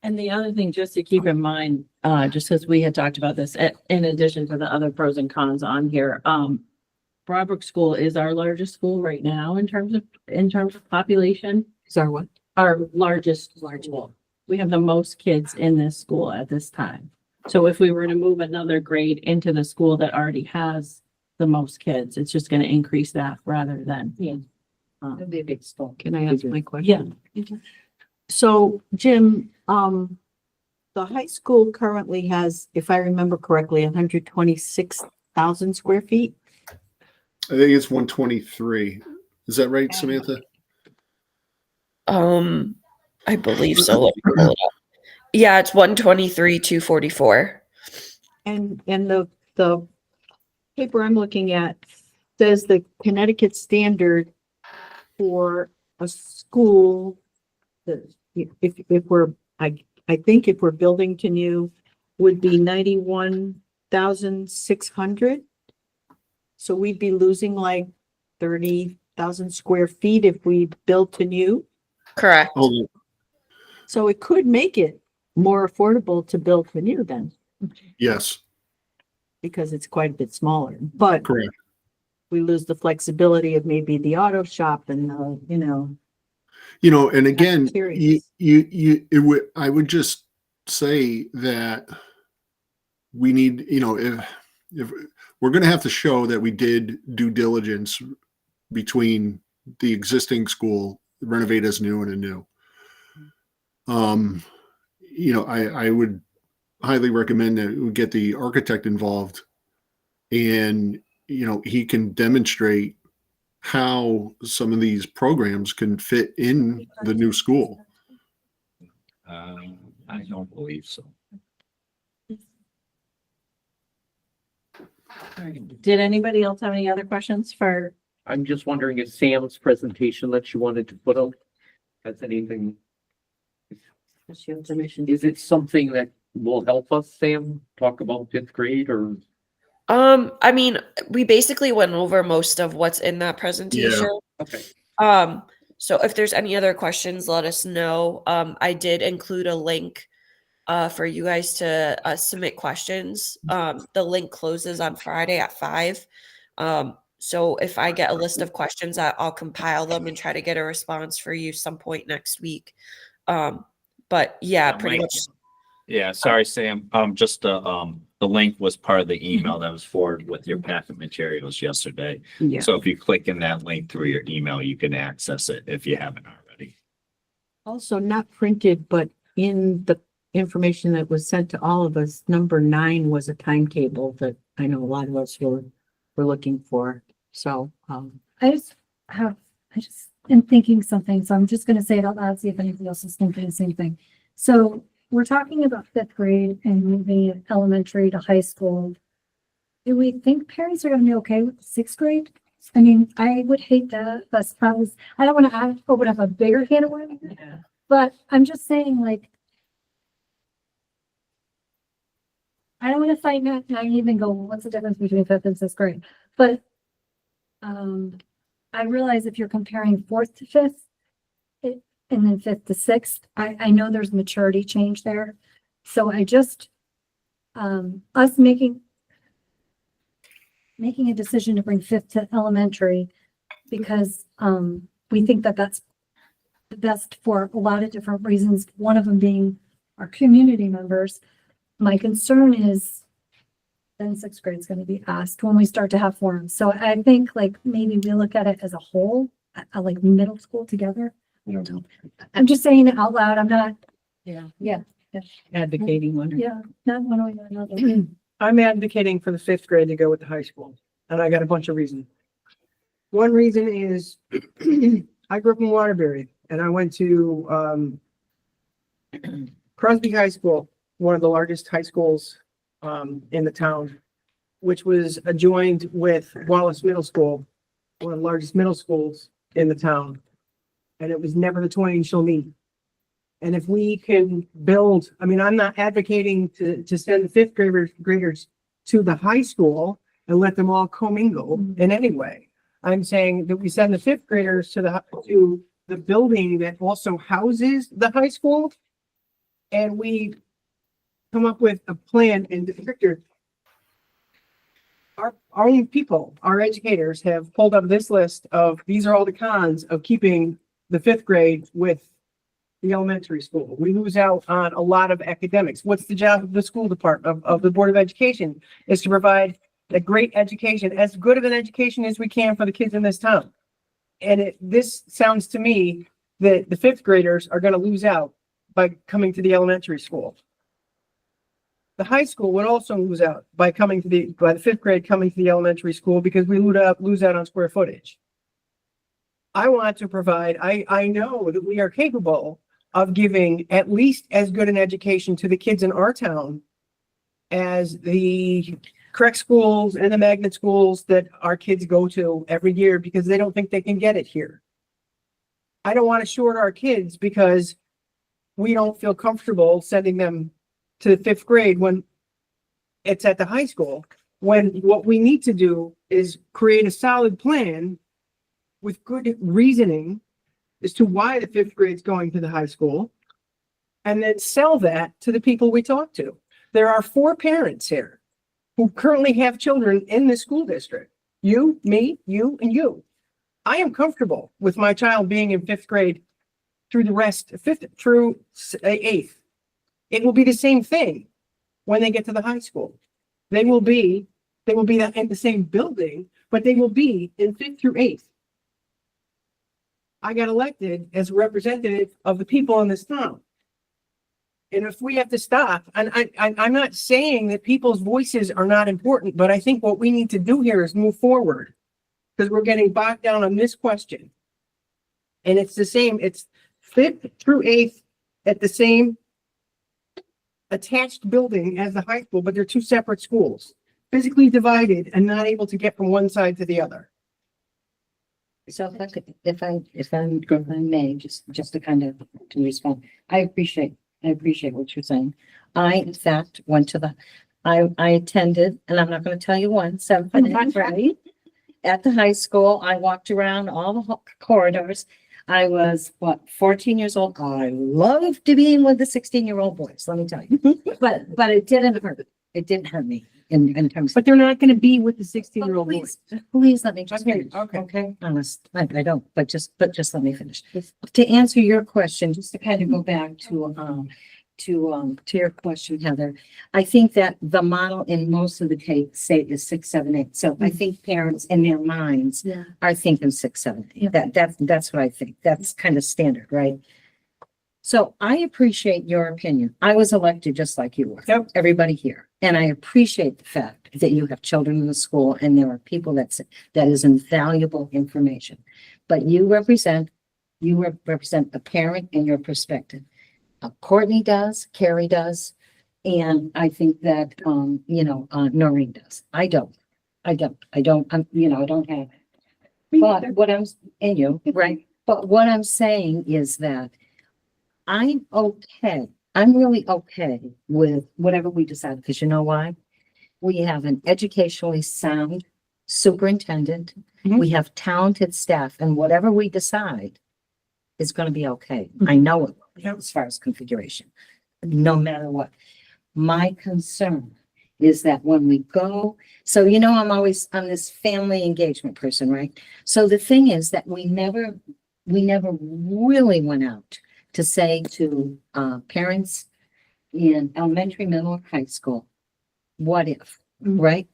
And the other thing, just to keep in mind, just because we had talked about this, in addition to the other pros and cons on here, Broadbrook School is our largest school right now in terms of population. Is our what? Our largest school. We have the most kids in this school at this time. So if we were to move another grade into the school that already has the most kids, it's just going to increase that rather than. It'd be a big school. Can I ask my question? Yeah. So Jim, the high school currently has, if I remember correctly, 126,000 square feet. I think it's 123. Is that right, Samantha? I believe so. Let me pull it up. Yeah, it's 123, 244. And the paper I'm looking at says the Connecticut standard for a school if we're, I think if we're building to new would be 91,600. So we'd be losing like 30,000 square feet if we built to new. Correct. Oh, So it could make it more affordable to build to new then, yes, because it's quite a bit smaller, but correct. we lose the flexibility of maybe the auto shop and the, And again, Cafeterias. I would just say that we need, if we're going to have to show that we did due diligence between the existing school, renovate as new and a new. I would highly recommend that we get the architect involved and, he can demonstrate how some of these programs can fit in the new school. I don't believe so. Did anybody else have any other questions for, I'm just wondering if Sam's presentation that you wanted to put up has anything, is it something that will help us, Sam, talk about fifth grade or? I mean, we basically went over most of what's in that presentation. Okay. So if there's any other questions, let us know. I did include a link for you guys to submit questions. The link closes on Friday at 5. So if I get a list of questions, I'll compile them and try to get a response for you some point next week. But yeah, pretty Mike. much. Yeah, sorry, Sam. Just the link was part of the email that was forwarded with your packet materials yesterday. Yeah. So if you click in that link through your email, you can access it if you haven't already. Also not printed, but in the information that was sent to all of us, number 9 was a timetable that I know a lot of us were looking for. So, I just am thinking something, so I'm just gonna say it out loud, see if anybody else is thinking the same thing. So we're talking about fifth grade and moving elementary to high school. Do we think parents are gonna be okay with sixth grade? I mean, I would hate that, that's probably, I don't wanna open up a bigger can of worms, but I'm just saying, like, I don't wanna fight not even go, well, what's the difference between fifth and sixth grade? But I realize if you're comparing fourth to fifth, and then fifth to sixth, I know there's maturity change there. So I just, us making a decision to bring fifth to elementary because, we think that that's the best for a lot of different reasons. One of them being our community members. My concern is then sixth grade is going to be asked when we start to have forums. So I think like maybe we look at it as a whole, like middle school together. I don't know. I'm just saying it out loud. I'm not. Yeah. advocating one. Yeah. Not one way or another. I'm advocating for the fifth grade to go with the high school, and I got a bunch of reasons. One reason is I grew up in Waterbury, and I went to Crosby High School, one of the largest high schools in the town, which was adjoined with Wallace Middle School, one of the largest middle schools in the town. And it was never the twain shall meet. And if we can build, I mean, I'm not advocating to send the fifth graders to the high school and let them all commingle in any way. I'm saying that we send the fifth graders to the building that also houses the high school. And we come up with a plan and the picture. Our own people, our educators have pulled up this list of, these are all the cons of keeping the fifth grade with the elementary school. We lose out on a lot of academics. What's the job of the school department, of the Board of Education, is to provide a great education, as good of an education as we can for the kids in this town. And this sounds to me that the fifth graders are going to lose out by coming to the elementary school. The high school would also lose out by the fifth grade coming to the elementary school because we lose out on square footage. I want to provide, I know that we are capable of giving at least as good an education to the kids in our town as the correct schools and the magnet schools that our kids go to every year because they don't think they can get it here. I don't want to short our kids because we don't feel comfortable sending them to the fifth grade when it's at the high school. When what we need to do is create a solid plan with good reasoning as to why the fifth grade's going to the high school, and then sell that to the people we talk to. There are 4 parents here who currently have children in the school district. You, me, you, and you. I am comfortable with my child being in fifth grade through the rest, fifth through eighth. It will be the same thing when they get to the high school. They will be in the same building, but they will be in fifth through eighth. I got elected as a representative of the people in this town. And if we have to stop, and I'm not saying that people's voices are not important, but I think what we need to do here is move forward. Because we're getting bogged down on this question. And it's the same, it's fifth through eighth at the same attached building as the high school, but they're 2 separate schools, physically divided and not able to get from one side to the other. So if I could, if I may, just to kind of to respond, I appreciate what you're saying. I, in fact, went to I attended, and I'm not going to tell you when, 7th and 8th grade. At the high school, I walked around all the corridors. I was, 14 years old. I loved being with the 16-year-old boys, let me tell you. But it didn't hurt. It didn't hurt me in terms. But they're not going to be with the 16-year-old boys. Please let me just Okay, finish. okay. Okay, honest, I don't, but just let me finish. To answer your question, just to kind of go back to your question, Heather, I think that the model in most of the case say is 6, 7, 8. So I think parents in their minds Yeah. are thinking 6, 7, 8. That's what I think. That's kind of standard, right? So I appreciate your opinion. I was elected just like you were. Yep. Everybody here. And I appreciate the fact that you have children in the school and there are people that is invaluable information. But you represent a parent and your perspective. Courtney does, Carrie does, and I think that, Noreen does. I don't have it. But what I'm, and you, right? But what I'm saying is that I'm really okay with whatever we decide, because you know why? We have an educationally sound superintendent. Mhm. We have talented staff, and whatever we decide is going to be okay. I know it will be, as far as configuration, no matter what. My concern is that when we go, so I'm this family engagement person, right? So the thing is that we never really went out to say to parents in elementary, middle, or high school, what if, right?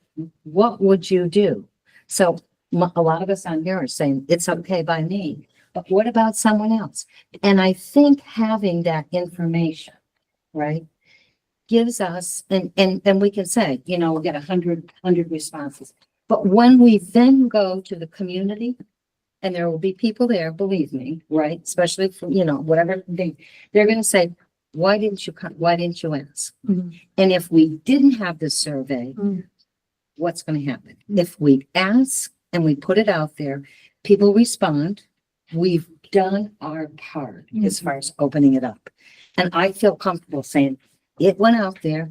What would you do? So a lot of us on here are saying it's okay by me, but what about someone else? And I think having that information, right, gives us, and we can say, we get 100 responses. But when we then go to the community, and there will be people there, believe me, right? Especially for, whatever they're going to say, why didn't you come? Why didn't you ask? Mhm. And if we didn't have this survey, what's going to happen? If we ask and we put it out there, people respond. We've done our part as far as opening it up. And I feel comfortable saying it went out there.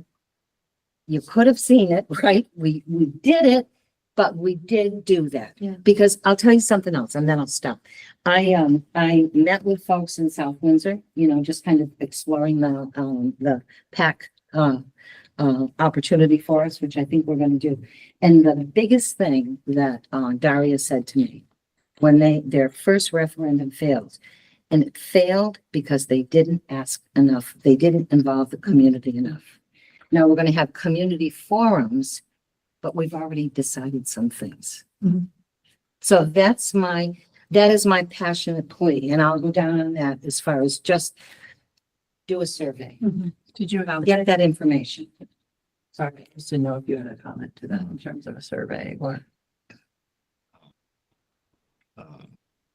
You could have seen it, right? We did it, but we did do that. Yeah. Because I'll tell you something else and then I'll stop. I met with folks in South Windsor, just kind of exploring the PAC opportunity for us, which I think we're going to do. And the biggest thing that Daria said to me when their first referendum failed, and it failed because they didn't ask enough. They didn't involve the community enough. Now we're going to have community forums, but we've already decided some things. Mhm. So that is my passionate plea, and I'll go down on that as far as just do a survey, Did you have? get that information. Sorry, just to know if you had a comment to that in terms of a survey or.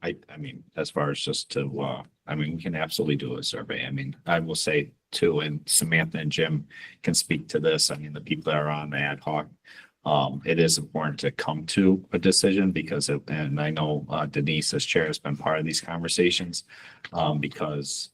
I mean, as far as just to, we can absolutely do a survey. I mean, I will say too, and Samantha and Jim can speak to this. I mean, the people that are on the ad hoc it is important to come to a decision because, and I know Denise as chair has been part of these conversations, because,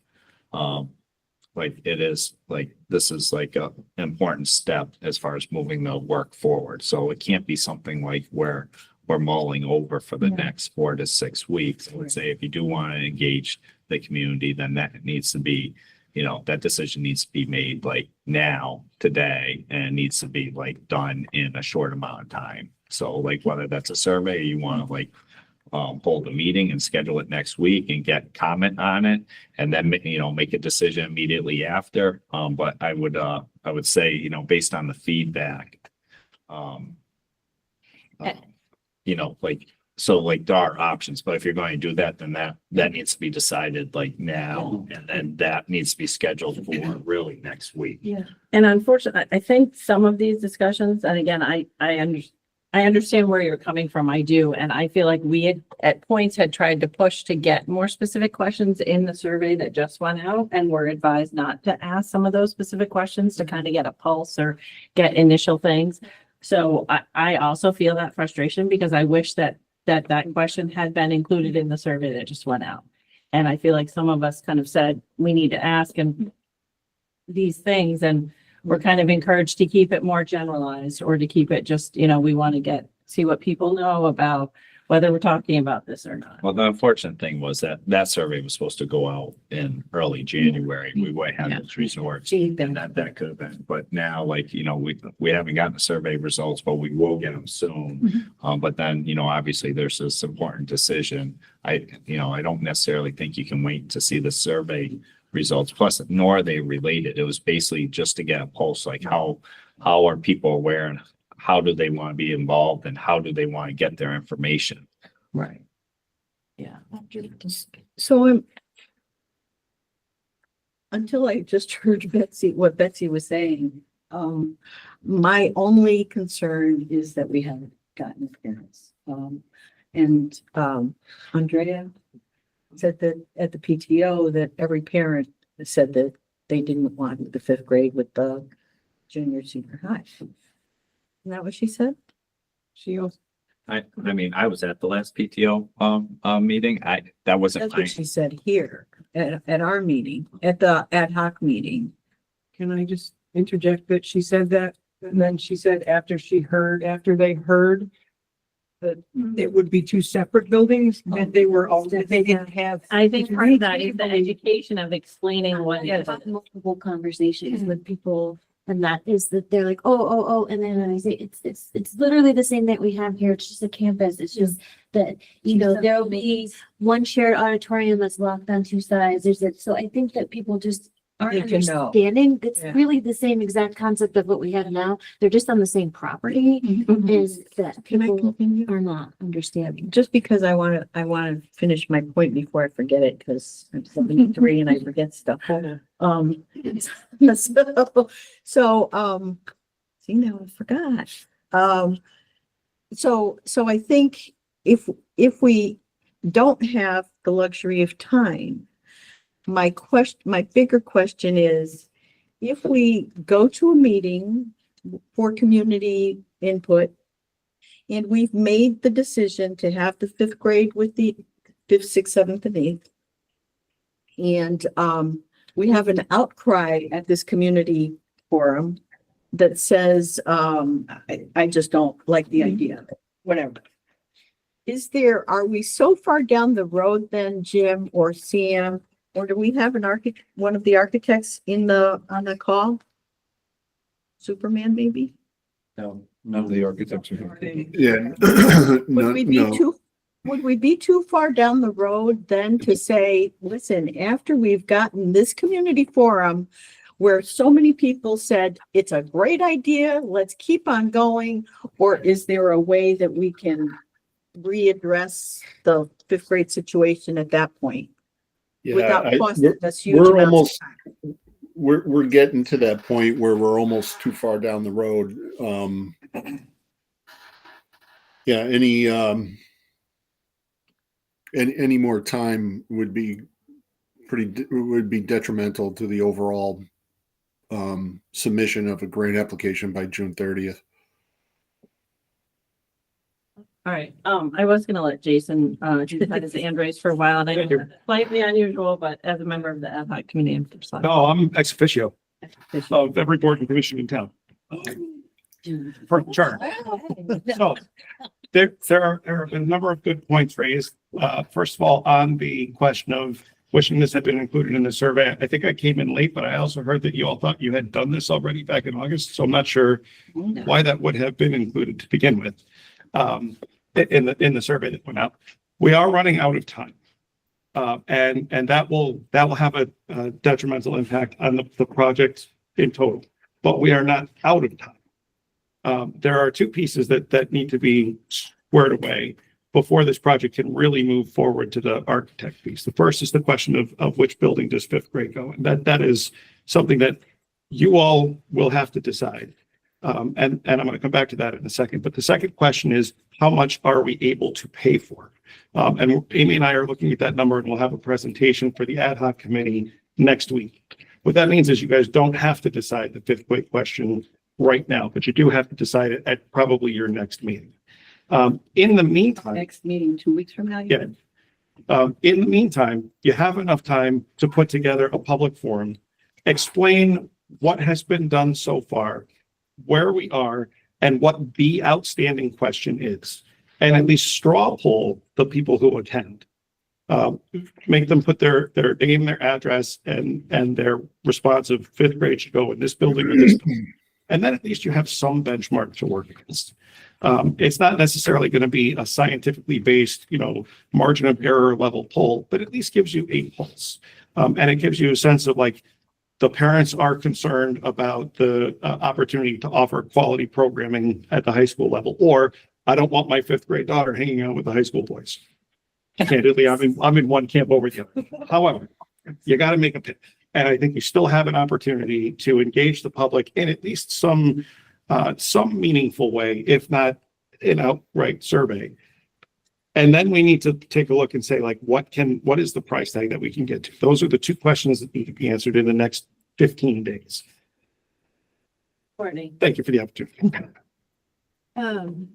like it is like, this is like a important step as far as moving the work forward. So it can't be something like where we're mulling over for the next 4 to 6 weeks. I would say if you do want to engage the community, then that needs to be, that decision needs to be made like now, today, and it needs to be like done in a short amount of time. So like whether that's a survey, or you want to like hold a meeting and schedule it next week and get comment on it, and then make a decision immediately after. But I would say, based on the feedback, like, so like there are options, but if you're going to do that, then that needs to be decided like now, and then that needs to be scheduled for really next week. Yeah. And unfortunately, I think some of these discussions, and again, I understand where you're coming from. I do. And I feel like we at points had tried to push to get more specific questions in the survey that just went out, and were advised not to ask some of those specific questions to kind of get a pulse or get initial things. So I also feel that frustration, because I wish that question had been included in the survey that just went out. And I feel like some of us kind of said, we need to ask and these things, and we're kind of encouraged to keep it more generalized, or to keep it just, we want to see what people know about whether we're talking about this or not. Well, the unfortunate thing was that survey was supposed to go out in early January. We would have those resorts, and that could have been, but now, like, we haven't gotten the survey results, but we will get them soon. But then, obviously there's this important decision. I don't necessarily think you can wait to see the survey results, plus nor are they related. It was basically just to get a pulse, like how are people aware, and how do they want to be involved, and how do they want to get their information? Right. Yeah. So until I just heard what Betsy was saying, my only concern is that we haven't gotten parents. And Andrea said that at the PTO that every parent said that they didn't want the 5th grade with the junior, senior high. Isn't that what she said? She also, I mean, I was at the last PTO meeting. That wasn't That's my, what she said here at our meeting, at the ad hoc meeting. can I just interject that she said that? And then she said after they heard that it would be 2 separate buildings, that they were all, that they didn't have. I think part of that is the education of explaining what it I've is. had multiple conversations with people, and that is that they're like, oh, and then I say, it's literally the same that we have here. It's just a campus. It's just that, there'll be one shared auditorium that's locked on 2 sides. So I think that people just aren't Need to know. understanding. It's Yeah. really the same exact concept of what we have now. They're just on the same property, is that Can I people continue? are not understanding. Just because I want to finish my point before I forget it, because I'm 73 and I forget stuff. See, now I forgot. So I think if we don't have the luxury of time, my bigger question is, if we go to a meeting for community input, and we've made the decision to have the 5th grade with the 5th, 6th, 7th, and 8th. And we have an outcry at this community forum that says, I just don't like the idea of it, whatever. Are we so far down the road then, Jim or Sam, or do we have one of the architects on the call? Superman, maybe? No, none of the architects are here. Yeah. Would we be too far down the road then to say, listen, after we've gotten this community forum where so many people said it's a great idea, let's keep on going? Or is there a way that we can readdress the 5th grade situation at that point? Without costing us huge we're amounts almost, of time? we're getting to that point where we're almost too far down the road. Yeah, any more time would be detrimental to the overall submission of a grant application by June 30th. All right, I was gonna let Jason, do his hand raised for a while, and I know that's slightly unusual, but as a member of the ad hoc committee, I'm just like. No, I'm ex officio of every board and commission in town. For sure. So there are a number of good points raised. First of all, on the question of wishing this had been included in the survey, I think I came in late, but I also heard that you all thought you had done this already back in August. So I'm not sure why that would have been included to begin with. In the survey that went out, we are running out of time. And that will have a detrimental impact on the project in total, but we are not out of time. There are two pieces that need to be squared away before this project can really move forward to the architect piece. The first is the question of which building does fifth grade go in. That is something that you all will have to decide. And I'm going to come back to that in a second. But the second question is, how much are we able to pay for? And Amy and I are looking at that number, and we'll have a presentation for the ad hoc committee next week. What that means is you guys don't have to decide the fifth grade question right now, but you do have to decide it at probably your next meeting. In the meantime, Next meeting, 2 weeks from now? you Yeah. said? in the meantime, you have enough time to put together a public forum, explain what has been done so far, where we are, and what the outstanding question is, and at least straw poll the people who attend. Make them put their name, their address, and their response of fifth grade should go in this building or this building. And then at least you have some benchmark to work against. It's not necessarily going to be a scientifically based, margin of error level poll, but at least gives you a pulse. And it gives you a sense of like, the parents are concerned about the opportunity to offer quality programming at the high school level, or I don't want my fifth grade daughter hanging out with the high school boys. Candidly, I'm in one camp over the other. However, you got to make a pick. And I think you still have an opportunity to engage the public in at least some meaningful way, if not an outright survey. And then we need to take a look and say, like, what is the price tag that we can get to? Those are the two questions that need to be answered in the next 15 days. Courtney. Thank you for the opportunity. I'm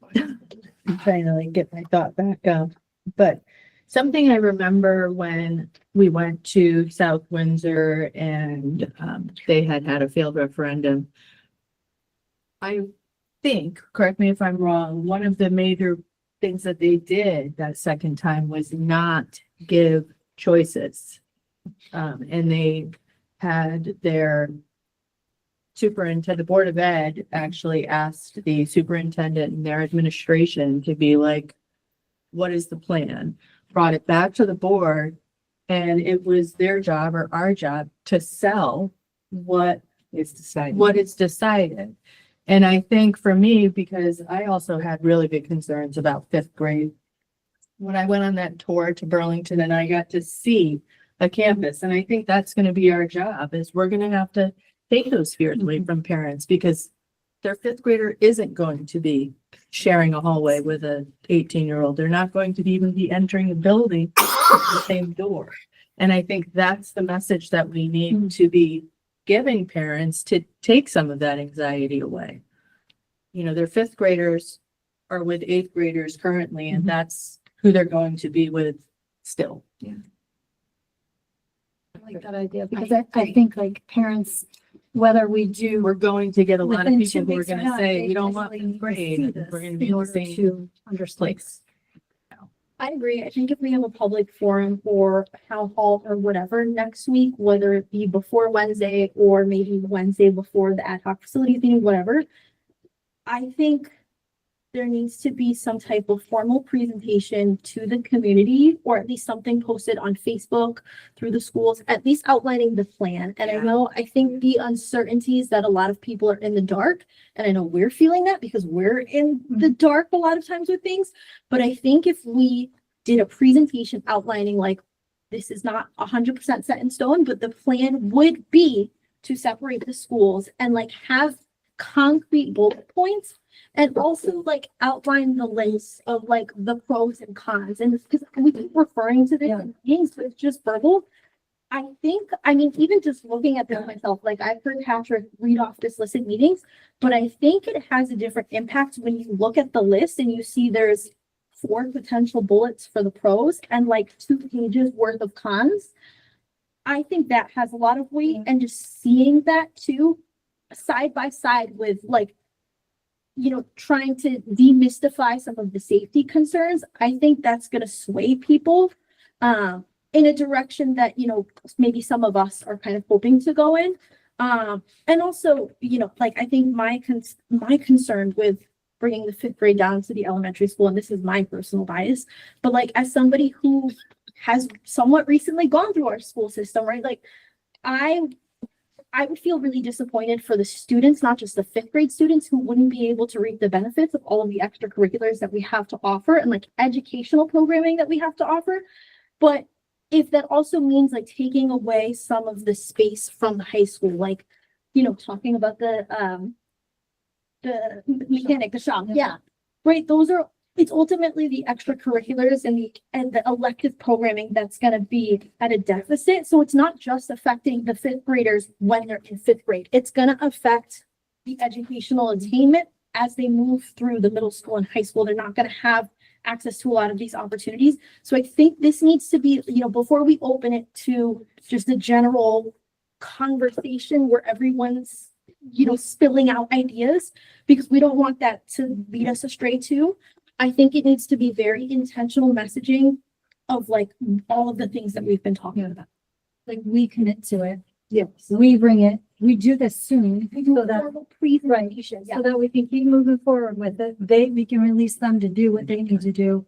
trying to like get my thought back up, but something I remember when we went to South Windsor and they had a failed referendum. I think, correct me if I'm wrong, one of the major things that they did that second time was not give choices. And they had their superintendent, the Board of Ed actually asked the superintendent and their administration to be like, what is the plan? Brought it back to the board, and it was their job or our job to sell what It's decided. is decided. And I think for me, because I also had really big concerns about fifth grade. When I went on that tour to Burlington and I got to see a campus, and I think that's going to be our job, is we're going to have to take those fears away from parents, because their fifth grader isn't going to be sharing a hallway with a 18-year-old. They're not going to even be entering the building with the same door. And I think that's the message that we need to be giving parents to take some of that anxiety away. Their fifth graders are with eighth graders currently, and that's who they're going to be with still. I like that idea, because I think like parents, whether we do. We're going to get a lot of within people 2 who are weeks or going to not, say, they we don't want definitely fifth grade. see and this We're going to be in in the order same to understand. place. I agree. I think if we have a public forum or a town hall or whatever next week, whether it be before Wednesday or maybe Wednesday before the ad hoc facilities meeting, whatever, I think there needs to be some type of formal presentation to the community, or at least something posted on Facebook through the schools, at least outlining the plan. And I think the uncertainties that a lot of people are in the dark, and I know we're feeling that because we're in the dark a lot of times with things, but I think if we did a presentation outlining like, this is not 100% set in stone, but the plan would be to separate the schools and like have concrete bullet points, and also like outline the list of like the pros and cons. And because we keep referring to this in meetings, but it's just verbal. I mean, even just looking at this myself, like I've heard Patrick read off this list in meetings, but I think it has a different impact when you look at the list and you see there's 4 potential bullets for the pros and like 2 pages worth of cons, I think that has a lot of weight, and just seeing that too, side by side with like, trying to demystify some of the safety concerns, I think that's going to sway people in a direction that, maybe some of us are kind of hoping to go in. And also, like, I think my concern with bringing the 5th grade down to the elementary school, and this is my personal bias, but like, as somebody who has somewhat recently gone through our school system, right? Like, I would feel really disappointed for the students, not just the 5th grade students, who wouldn't be able to reap the benefits of all of the extracurriculars that we have to offer and like educational programming that we have to offer. But if that also means like taking away some of the space from the high school, like, talking about the mechanic, the shop, yeah, right. It's ultimately the extracurriculars and the elective programming that's going to be at a deficit. So it's not just affecting the 5th graders when they're in 5th grade. It's going to affect the educational attainment as they move through the middle school and high school. They're not going to have access to a lot of these opportunities. So I think this needs to be, before we open it to just a general conversation where everyone's, spilling out ideas, because we don't want that to lead us astray too. I think it needs to be very intentional messaging of like all of the things that we've been talking about. Like, we commit to it. Yes. We bring it, we do this soon, so that, Formal presentation, yeah. so that we can keep moving forward with it. We can release them to do what they need to do.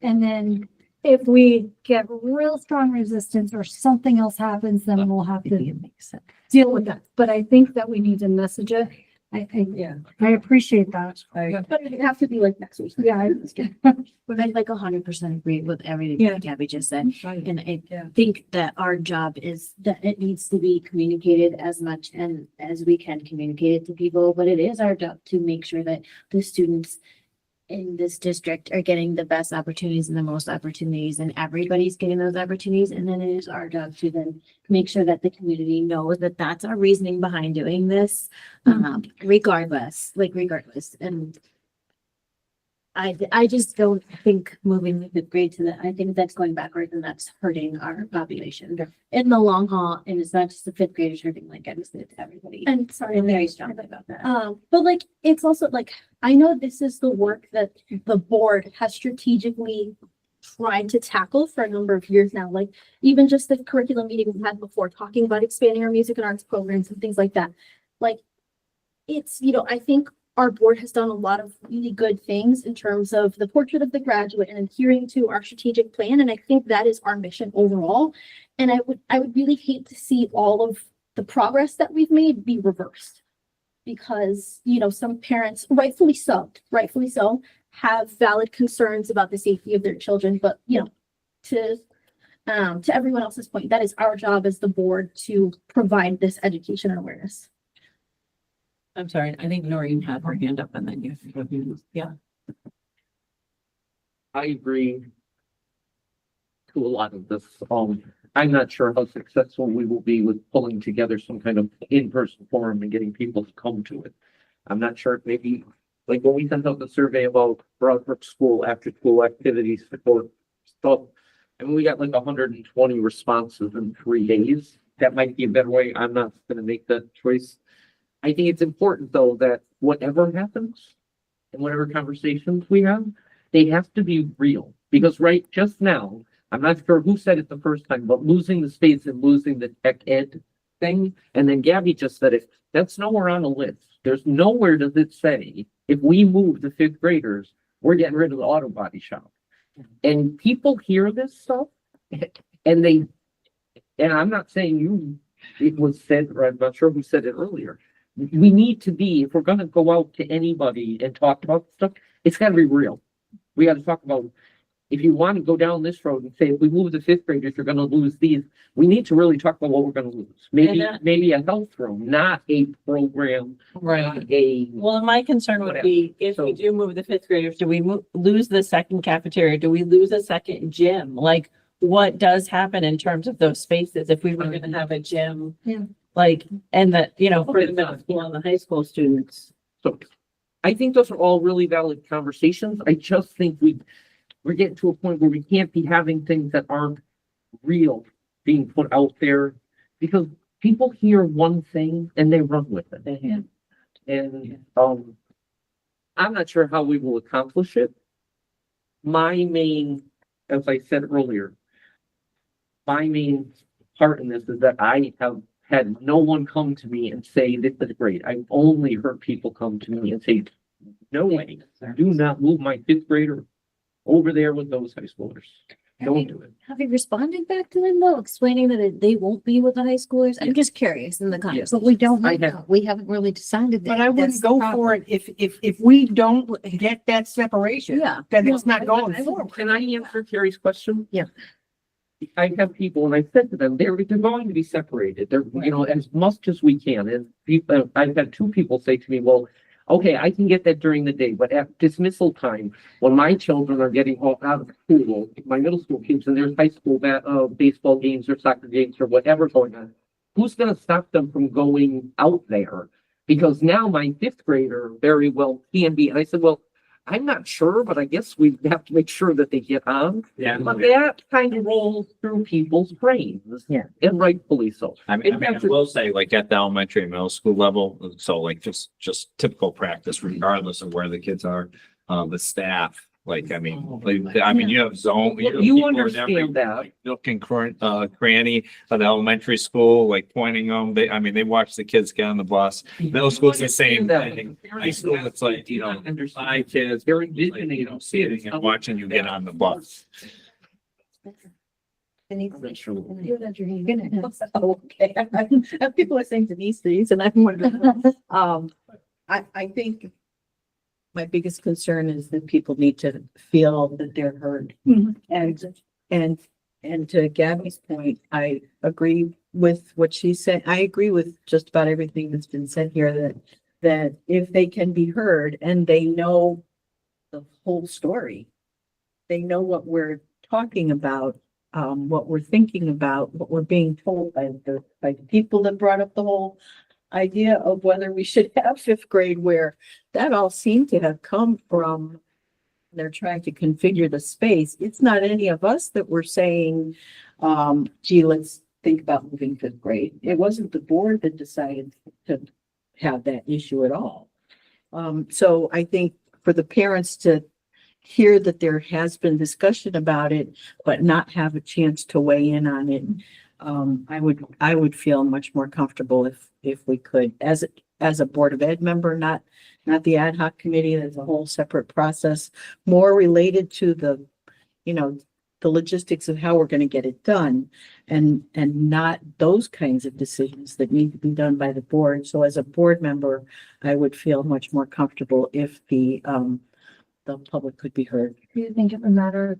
And then if we get real strong resistance or something else happens, then we'll have to deal with that. But I think that we need to message it. I appreciate that. But it would have to be like next week. Yeah. But I like 100% agree with everything Yeah. that Gabby just said. And I think that our job is that it needs to be communicated as much and as we can communicate it to people, but it is our job to make sure that the students in this district are getting the best opportunities and the most opportunities, and everybody's getting those opportunities. And then it is our job to then make sure that the community knows that that's our reasoning behind doing this, regardless. And I just don't think moving the 5th grade to I think that's going backwards, and that's hurting our population in the long haul. And it's not just the 5th graders hurting, like I just said to everybody. And sorry, I'm very strong about that. but like, it's also like, I know this is the work that the board has strategically tried to tackle for a number of years now. Like, even just the curriculum meeting we had before, talking about expanding our music and arts programs and things like that. Like, it's, I think our board has done a lot of really good things in terms of the portrait of the graduate and adhering to our strategic plan. And I think that is our mission overall. And I would really hate to see all of the progress that we've made be reversed, because, some parents, rightfully so, have valid concerns about the safety of their children. But, to everyone else's point, that is our job as the board to provide this education and awareness. I'm sorry, I think Noreen had her hand up and then you. Yeah. I agree to a lot of this. I'm not sure how successful we will be with pulling together some kind of in-person forum and getting people to come to it. I'm not sure if maybe, like when we sent out the survey about Broadbrook School after school activities for stuff, I mean, we got like 120 responses in 3 days. That might be a better way. I'm not going to make that choice. I think it's important though that whatever happens and whatever conversations we have, they have to be real. Because right just now, I'm not sure who said it the first time, but losing the space and losing the tech ed thing. And then Gabby just said it, that's nowhere on the list. There's nowhere does it say, if we move the 5th graders, we're getting rid of the auto body shop. And people hear this stuff and I'm not saying it was said, or I'm not sure who said it earlier. We need to be, if we're going to go out to anybody and talk about stuff, it's got to be real. We got to talk about, if you want to go down this road and say, if we move the 5th graders, you're going to lose these. We need to really talk about what we're going to lose. Maybe a health room, not a program. Right. Well, my concern would be if we do move the 5th graders, do we lose the second cafeteria? Do we lose a second gym? Like, what does happen in terms of those spaces if we were going to have a gym? Yeah. Like, and that, for the middle school and the high school students. So I think those are all really valid conversations. I just think we're getting to a point where we can't be having things that aren't real being put out there because people hear one thing and they run with it. Yeah. And, I'm not sure how we will accomplish it. My main, as I said earlier, my main part in this is that I have had no one come to me and say this is great. I've only heard people come to me and say, no way, do not move my fifth grader over there with those high schoolers. Don't do it. Have you responded back to them though, explaining that they won't be with the high schoolers? I'm just curious in the context. But we don't, I know. have- We haven't really decided that. But I That's wouldn't the go problem. for it if we don't get that separation. Yeah. Then it's not I- going I- forward. Can I answer Carrie's question? Yeah. I have people and I said to them, they're going to be separated. They're, you know, as much as we can. And people, I've had two people say to me, well, okay, I can get that during the day, but at dismissal time, when my children are getting out of school, my middle school kids, and there's high school baseball games or soccer games or whatever going on, who's gonna stop them from going out there? Because now my fifth grader very well can be, and I said, well, I'm not sure, but I guess we have to make sure that they get on. Yeah. But that kind of rolls through people's brains. Yeah. And rightfully so. I mean, I will say, like at the elementary and middle school level, so like just typical practice, regardless of where the kids are, the staff, like, I mean, you have zone. You have people in understand every, that. like, nook and cranny of the elementary school, like pointing them. They watch the kids get on the bus. Middle school's the same thing. High school, it's like, five kids, They're like, envisioning, sitting and watching you get on the bus. Okay, people are saying Denise these and I'm wondering, I think my biggest concern is that people need to feel that they're heard. And to Gabby's point, I agree with what she said. I agree with just about everything that's been said here, that if they can be heard and they know the whole story, they know what we're talking about, what we're thinking about, what we're being told by the people that brought up the whole idea of whether we should have fifth grade, where that all seemed to have come from, they're trying to configure the space. It's not any of us that were saying, gee, let's think about moving fifth grade. It wasn't the board that decided to have that issue at all. So I think for the parents to hear that there has been discussion about it, but not have a chance to weigh in on it, I would feel much more comfortable if we could, as a Board of Ed member, not the ad hoc committee. There's a whole separate process, more related to the logistics of how we're going to get it done, and not those kinds of decisions that need to be done by the board. So as a board member, I would feel much more comfortable if the public could be heard. Do you think it would matter?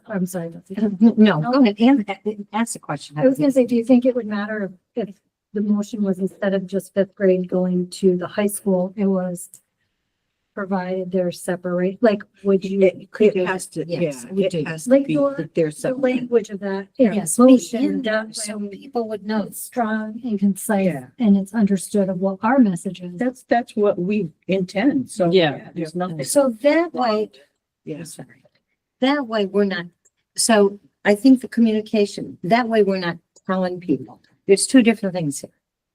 I'm sorry. No, go ahead, and ask the question. I was gonna say, do you think it would matter if the motion was instead of just fifth grade going to the high school, it was provided they're separate, like, would you? It has to, yeah, Yes, we do. it has to Like be your- that they're The separate. language of that Yes, motion, that that so way people would know. it's strong and concise, Yeah. and it's understood of what our message is. That's what we intend. So Yeah. there's nothing. So that way, Yeah. sorry, that way we're not, so I think the communication, that way we're not telling people. There's two different things here.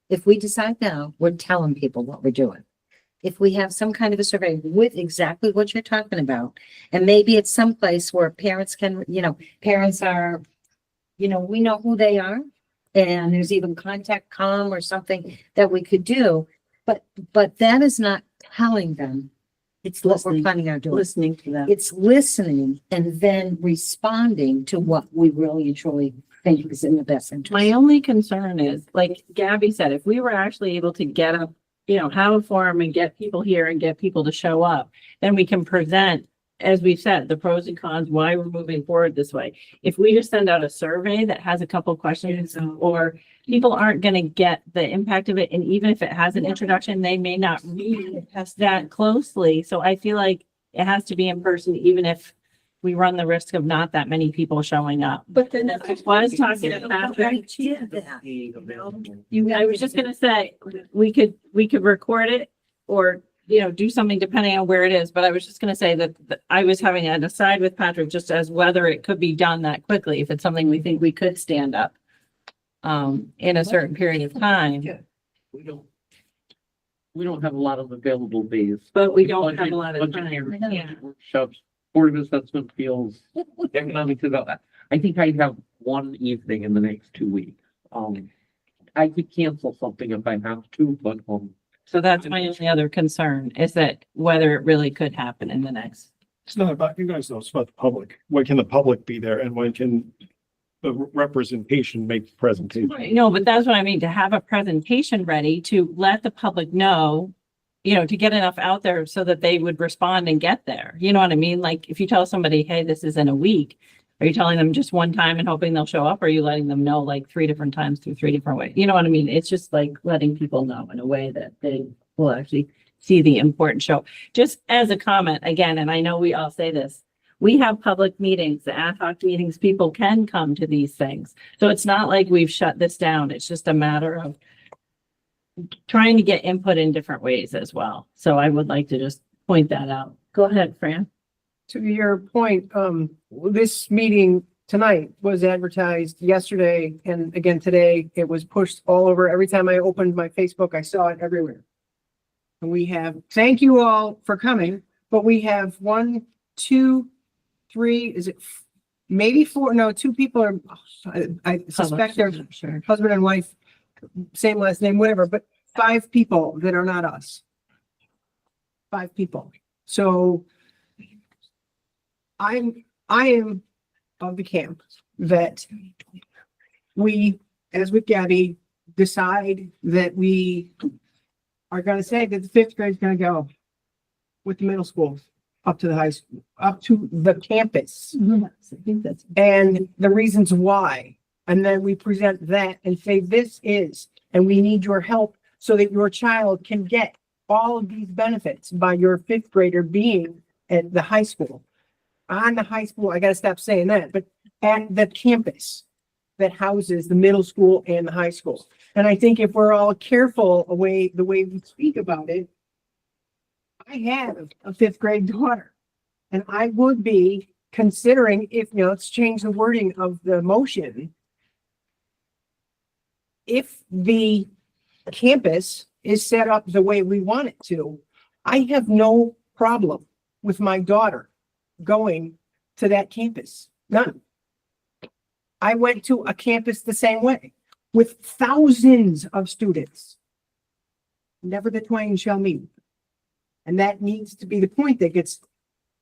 If we decide now, we're telling people what we're doing. If we have some kind of a survey with exactly what you're talking about, and maybe it's someplace where parents can, parents are, we know who they are, and there's even contact com or something that we could do, but that is not telling them It's what we're listening, planning on doing. listening to them. It's listening and then responding to what we really and truly think is in the best interest. My only concern is, like Gabby said, if we were actually able to get up, have a forum and get people here and get people to show up, then we can present, as we've said, the pros and cons, why we're moving forward this way. If we just send out a survey that has a couple questions, or people aren't going to get the impact of it, and even if it has an introduction, they may not read that closely. So I feel like it has to be in person, even if we run the risk of not that many people showing up. But then I was talking to Patrick. I was just gonna say, we could record it or do something depending on where it is, but I was just gonna say that I was having an aside with Patrick just as whether it could be done that quickly, if it's something we think we could stand up in a certain period of time, We don't have a lot of available days. but we don't have a lot of Budget time. hearings, Yeah. budget workshops, board of assessment feels, economic development. I think I have one evening in the next 2 weeks. I could cancel something if I have to, but, So that's my only other concern is that whether it really could happen in the next. It's not about you guys though, it's about the public. When can the public be there and when can the representation make the presentation? No, but that's what I mean, to have a presentation ready to let the public know, to get enough out there so that they would respond and get there. You know what I mean? Like if you tell somebody, hey, this is in a week, are you telling them just one time and hoping they'll show up? Or are you letting them know like 3 different times through 3 different ways? You know what I mean? It's just like letting people know in a way that they will actually see the important show. Just as a comment again, and I know we all say this, we have public meetings, the ad hoc meetings, people can come to these things. So it's not like we've shut this down. It's just a matter of trying to get input in different ways as well. So I would like to just point that out. Go ahead, Fran. To your point, this meeting tonight was advertised yesterday and again today. It was pushed all over. Every time I opened my Facebook, I saw it everywhere. And we have, thank you all for coming, but we have 1, 2, 3, is it maybe 4? No, 2 people are, I suspect they're Sure. husband and wife, same last name, whatever, but 5 people that are not us. 5 people. So I am of the camp that we, as with Gabby, decide that we are going to say that the 5th grade is going to go with the middle school up to the high school, up to the campus. I think that's. And the reasons why. And then we present that and say, this is, and we need your help so that your child can get all of these benefits by your 5th grader being at the high school. On the high school, I gotta stop saying that, but at the campus that houses the middle school and the high school. And I think if we're all careful the way we speak about it, I have a 5th grade daughter. And I would be considering if, let's change the wording of the motion. If the campus is set up the way we want it to, I have no problem with my daughter going to that campus. None. I went to a campus the same way with thousands of students. Never the twain shall meet. And that needs to be the point that gets,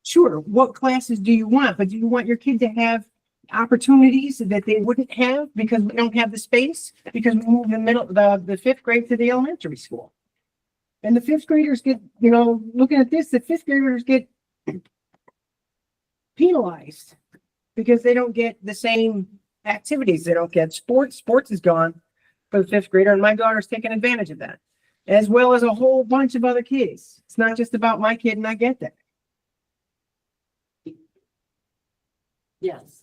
sure, what classes do you want? But do you want your kid to have opportunities that they wouldn't have because we don't have the space? Because we moved the 5th grade to the elementary school. And the 5th graders get, looking at this, the 5th graders get penalized because they don't get the same activities. They don't get sports. Sports is gone for the 5th grader. And my daughter's taking advantage of that, as well as a whole bunch of other kids. It's not just about my kid, and I get that. Yes.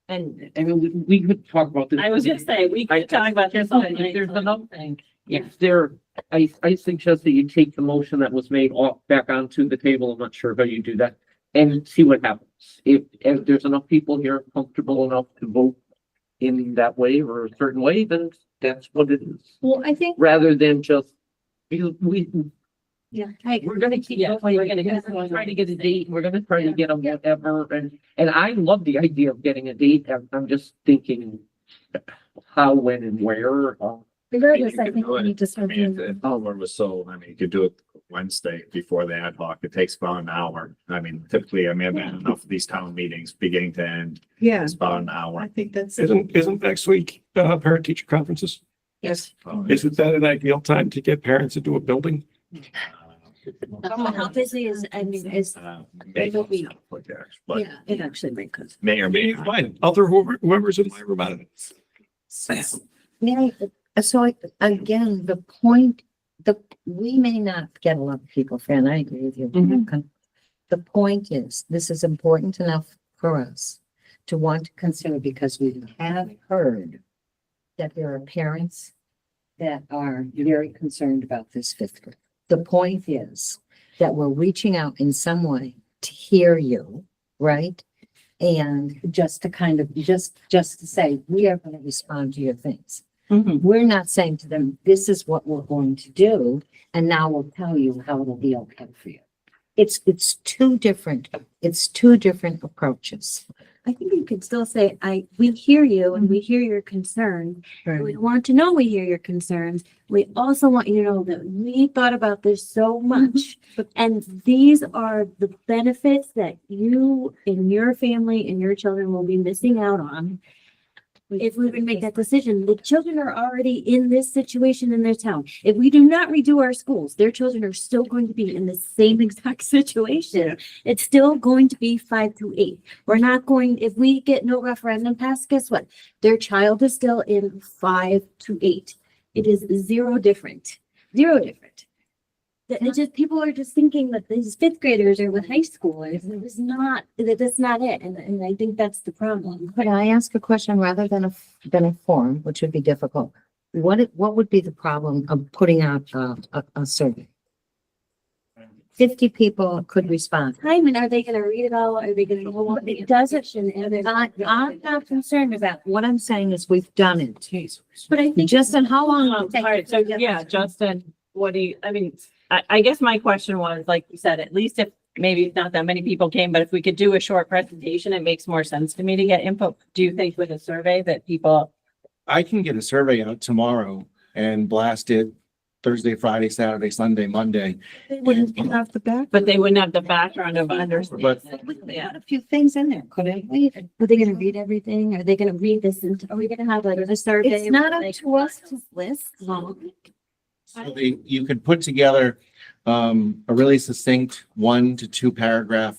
And I mean, we could talk about this. I was gonna say, we I- could talk about this all night. There's enough thing. If there, I suggest that you take the motion that was made off back onto the table. I'm not sure how you do that and see what happens. If there's enough people here comfortable enough to vote in that way or a certain way, then that's what it is. Well, I think, Rather than just, we're gonna keep, Yeah, going, we're gonna get- try to get a date. We're gonna try to get them whatever. And I love the idea of getting a date. I'm just thinking how, when and where. Regardless, You I could think do we it. need to I start mean, doing if that. the hour was so, you could do it Wednesday before the ad hoc. It takes about an hour. I mean, typically, I've had enough of these town meetings, beginning to end. Yeah, It's about an I hour. think that's. Isn't next week, parent teacher conferences? Yes. Isn't that an ideal time to get parents into a building? How busy is, I mean, is, May It'll be- conflict there, But yeah, it actually may cause. may or may Maybe not. fine, other whoever's in my room on it. May I, again, the point, we may not get a lot of people, Fran, I agree with you. Mhm. The point is, this is important enough for us to want to consider because we have heard that there are parents that are very concerned about this 5th grade. The point is that we're reaching out in some way to hear you, right? And just to kind of, just to say, we are going to respond to your things. Mhm. We're not saying to them, this is what we're going to do, and now we'll tell you how it'll be okay for you. It's two different approaches. I think you could still say, we hear you and we hear your concern. We want to know we hear your concerns. We also want you to know that we thought about this so much. And these are the benefits that you and your family and your children will be missing out on if we would make that decision. The children are already in this situation in their town. If we do not redo our schools, their children are still going to be in the same exact situation. It's still going to be 5 to 8. We're not going, if we get no referendum passed, guess what? Their child is still in 5 to 8. It is zero different. Zero different. It's just, people are just thinking that these 5th graders are with high schoolers. That's not it. And I think that's the problem. Could I ask a question rather than a form, which would be difficult? What would be the problem of putting out a survey? 50 people could respond. I mean, are they gonna read it all? Are they gonna know what it doesn't? I'm not concerned about, what I'm saying is we've done it. But I think. Justin, how long? All right, so yeah, Justin, what do you, I mean, I guess my question was, like you said, at least if maybe not that many people came, but if we could do a short presentation, it makes more sense to me to get input. Do you think with a survey that people, I can get a survey out tomorrow and blast it Thursday, Friday, Saturday, Sunday, Monday. They wouldn't have the back. but they wouldn't have the background of understanding? But Yeah. Put a few things in there, couldn't we? Are they gonna read everything? Are they gonna read this? And are we gonna have like a survey? It's not up like, to us to list. so you could put together a really succinct 1 to 2 paragraph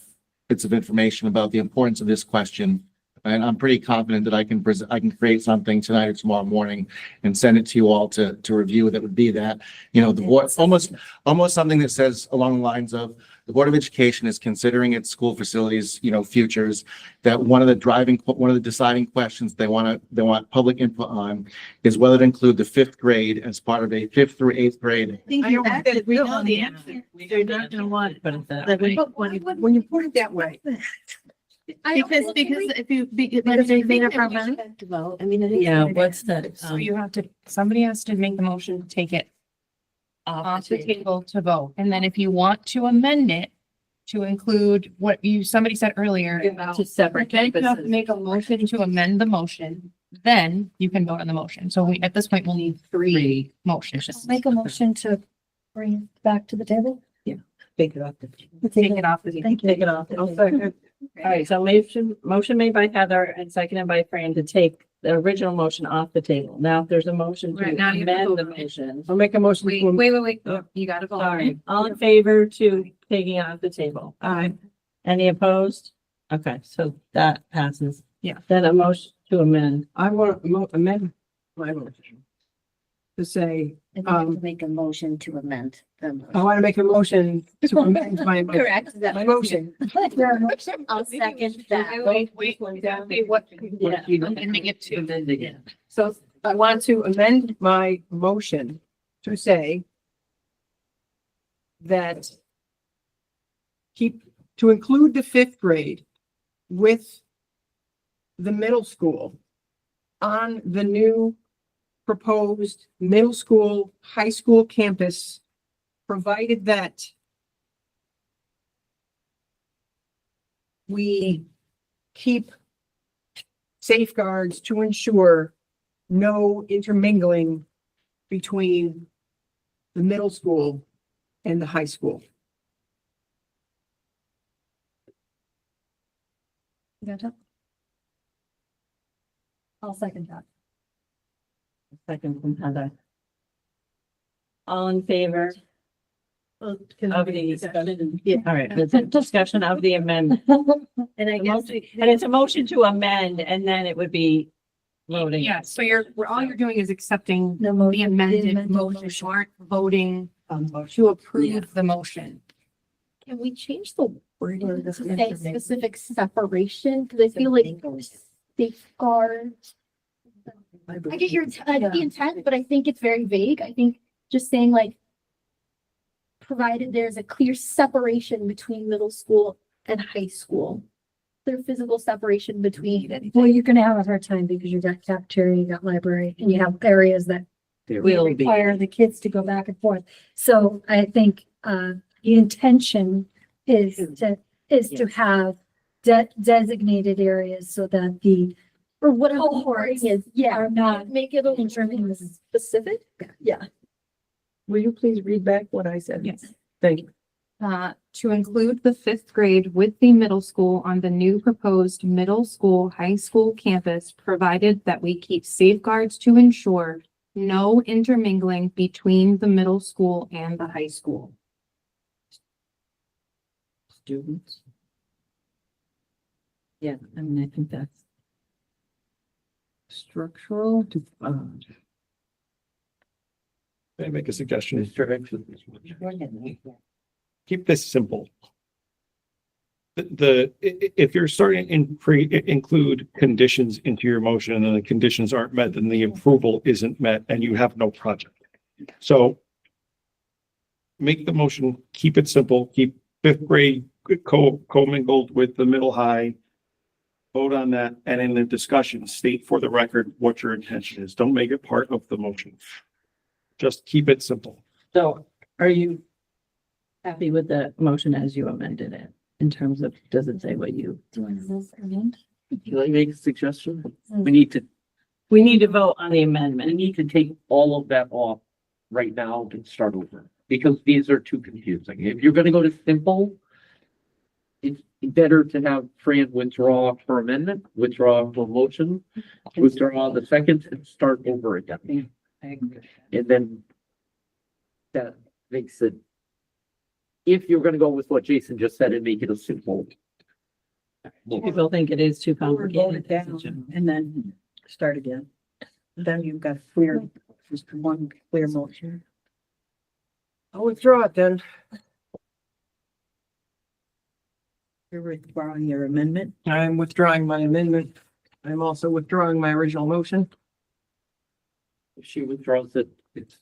bits of information about the importance of this question. And I'm pretty confident that I can create something tonight or tomorrow morning and send it to you all to review. That would be that, the board, almost something that says along the lines of, the Board of Education is considering its school facilities, futures, that one of the deciding questions they want public input on is whether to include the 5th grade as part of a 5th through 8th grade. think I don't you're think we know the answer. They're not gonna want to put it that way. But when you put it that way, Because if you, But if they made a problem to vote, I mean, it is. Yeah, what it what's is. the, So you have to, somebody has to make the motion to take it off the table to vote. And then if you want to amend it to include what somebody said earlier. to separate Then you have to campuses? make a motion to amend the motion, then you can vote on the motion. So at this point, we'll need 3 motions. Make a motion to bring it back to the table. Take it off. Take it off. Thank you. Take it off. I'll second. All right, so motion made by Heather and seconded by Fran to take the original motion off the table. Now, if there's a motion to Right, now you have to amend vote the on it. motion. I'll make a motion. to- Wait. You gotta vote. Sorry, all in favor to taking it off the table? Aye. Any opposed? Okay, so that passes. Yeah. Then a motion to amend. I want to amend my motion to say, I think you have to make a motion to amend them. I want to make a motion to amend my motion. Correct. Is that My what- motion. I'll second that. Wait, exactly what Yeah. you're amending it to. Amend again. So I want to amend my motion to say that to include the 5th grade with the middle school on the new proposed middle school, high school campus, provided that we keep safeguards to ensure no intermingling between the middle school and the high school. I'll second that. Second from Heather. All in favor of the, Yeah. all right, there's a discussion of the amendment. And I The guess. motion- And it's a motion to amend, and then it would be voting. Yeah, so all you're doing is accepting The motion. the amended motion, short voting to approve the motion. can we change the wording to say specific separation? Because I feel like safeguards. I get the intent, but I think it's very vague. I think just saying like provided there's a clear separation between middle school and high school. Clear physical separation between. Well, you're gonna have a hard time because you've got cafeteria, you got library, and you have areas that Will be. require the kids to go back and forth. So I think, the intention is to have designated areas so that the Or what cohorts is, yeah, are not make it a little more specific. Yeah. Will you please read back what I said? Yes. Thank you. To include the fifth grade with the middle school on the new proposed middle school, high school campus, provided that we keep safeguards to ensure no intermingling between the middle school and the high school. Students. Yeah, I mean, I think that's structural to, May I make a suggestion? Keep this simple. If you're starting include conditions into your motion and the conditions aren't met, then the approval isn't met and you have no project. So make the motion, keep it simple, keep fifth grade co-mingled with the middle high. Vote on that, and in the discussion, state for the record what your intention is. Don't make it part of the motion. Just keep it simple. so are you happy with the motion as you amended it? In terms of, does it say what you? Can I make a suggestion? We need to, We need to vote on the we amendment. need to take all of that off right now and start over, because these are too confusing. If you're gonna go to simple, it's better to have Fran withdraw her amendment, withdraw her motion, withdraw the second, and start over again. I agree. And then that makes it, if you're gonna go with what Jason just said and make it a simple. People think it is too Vote it complicated. down and then start again. Then you've got clear, just one clear motion. I'll withdraw it then. You're withdrawing your amendment. I'm withdrawing my amendment. I'm also withdrawing my original motion. If she withdraws it, it's,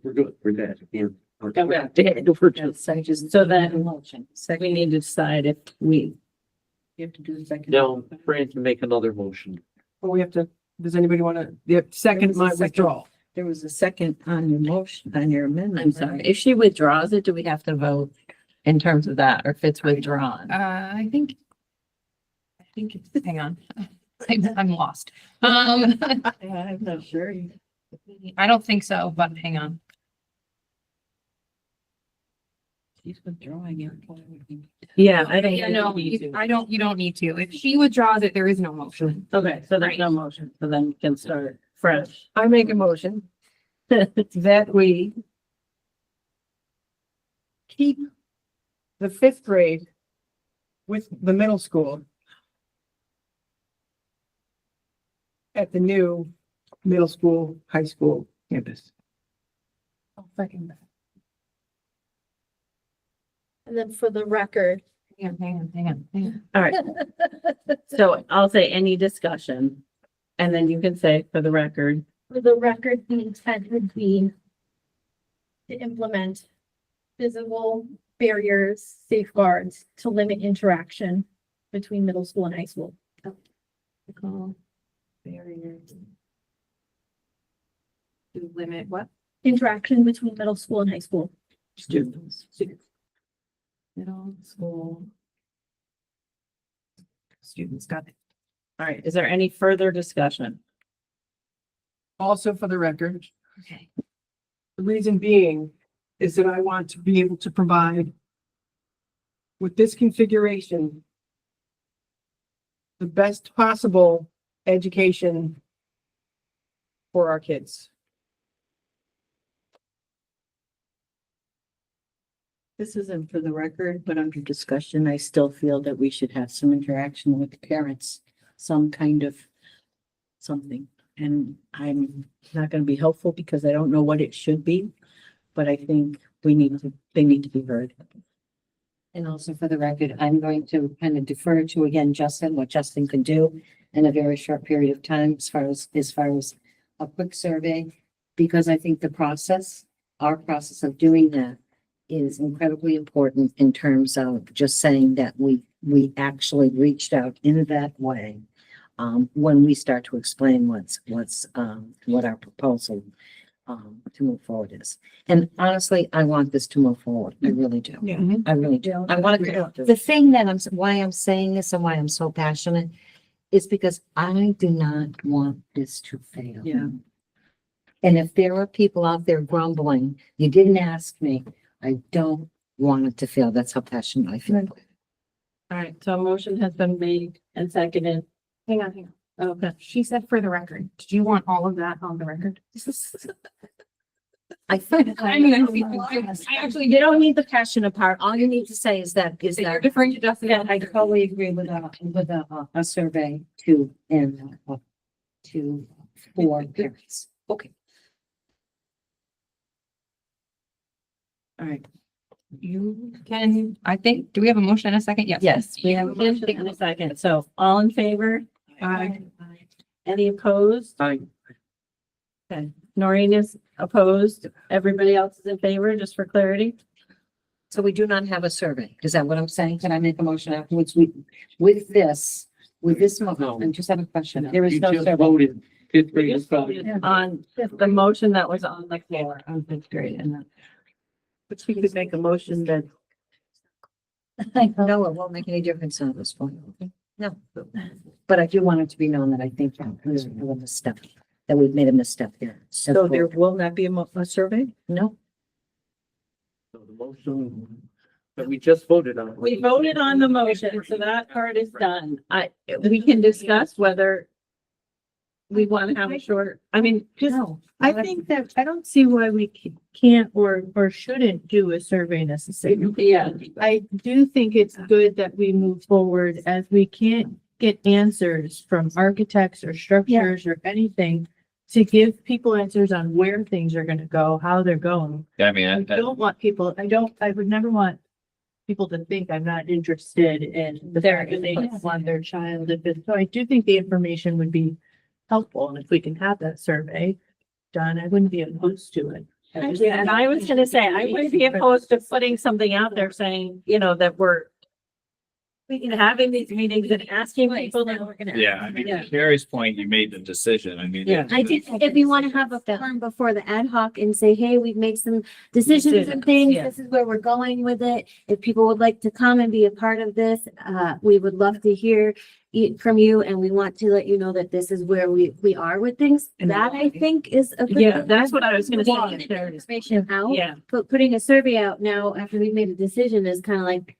we're good, we're dead. We're Okay. dead, we're just. So then Motion. we Second, need to decide if we, you have to do the second. No, Fran can make another motion. Well, we have to, does anybody want to, the second my withdrawal? There was a second on your motion, on your amendment. I'm sorry, if she withdraws it, do we have to vote in terms of that, or if it's withdrawn? I think it's, hang on, I'm lost. I'm not sure. I don't think so, but hang on. She's withdrawing it. Yeah, I think. Yeah, no, you don't need to. If she withdraws it, there is no motion. Okay, so there's no motion, so then we can start fresh. I make a motion that we keep the fifth grade with the middle school at the new middle school, high school campus. I'll second that. And then for the record, Hang on. All right, so I'll say any discussion, and then you can say for the record. the intent would be to implement physical barriers, safeguards to limit interaction between middle school and high school. Barriers. To limit what? Interaction between middle school and high school. Students. Middle school. Students, got it. All right, is there any further discussion? Also for the record, Okay. the reason being is that I want to be able to provide with this configuration the best possible education for our kids. This isn't for the record, but under discussion, I still feel that we should have some interaction with the parents, some kind of something. And I'm not gonna be helpful because I don't know what it should be, but I think they need to be heard. And also for the record, I'm going to kind of defer to again, Justin, what Justin can do in a very short period of time as far as a quick survey. Because I think our process of doing that is incredibly important in terms of just saying that we actually reached out in that way. When we start to explain what our proposal, to move forward is. And honestly, I want this to move forward. I really do. Yeah. I really do. I want to, the thing that why I'm saying this and why I'm so passionate is because I do not want this to fail. Yeah. And if there are people out there grumbling, you didn't ask me, I don't want it to fail. That's how passionate I feel. All right, so a motion has been made and seconded. Hang on. Okay. She said for the record. Did you want all of that on the record? I think. I mean, I actually You don't need the passionate part. All you need to say is that, you're deferring to Justin. Yeah, I totally agree with a survey to, and, to, for parents. Okay. All right. You can, I think, do we have a motion and a second? Yes. Yes, we have a motion and a second. So all in favor? Aye. Any opposed? Aye. Okay, Noreen is opposed. Everybody else is in favor, just for clarity? So we do not have a survey. Is that what I'm saying? Can I make a motion afterwards? With this, No. I just have a question. There is You no just survey. voted fifth We grade is just voted on the motion that was on the floor on fifth grade and But you could make a motion that No, it won't make any difference on this point. Okay? No. But I do want it to be known that I think that we're a misstep, that we've made a misstep here. so there will not be a survey? No, So the motion that we just voted on. we voted on the motion, so that part is done. We can discuss whether we want to have a short, I mean, just, no. I think that, I don't see why we can't or shouldn't do a survey necessarily. yeah. I do think it's good that we move forward as we can't get answers from architects or structures or anything to give people answers on where things are gonna go, how they're going. Yeah, I I mean, don't want people, I would never want people to think I'm not interested in the fact that they don't want their child. So I do think the information would be helpful, and if we can have that survey done, I wouldn't be opposed to it. Yeah, and I was gonna say, I wouldn't be opposed to putting something out there saying, that we're having these meetings and asking people that we're gonna. yeah, I mean, Yeah. to Carrie's point, you made the decision. I mean. Yeah. I think if we want to have a forum before the ad hoc and say, hey, we've made some decisions and things, yeah. this is where we're going with it. If people would like to come and be a part of this, we would love to hear from you, and we want to let you know that this is where we are with things. And That I think is a. good Yeah, thing. that's what I was gonna Getting say. the information out. Yeah, But putting a survey out now after we've made a decision is kind of like.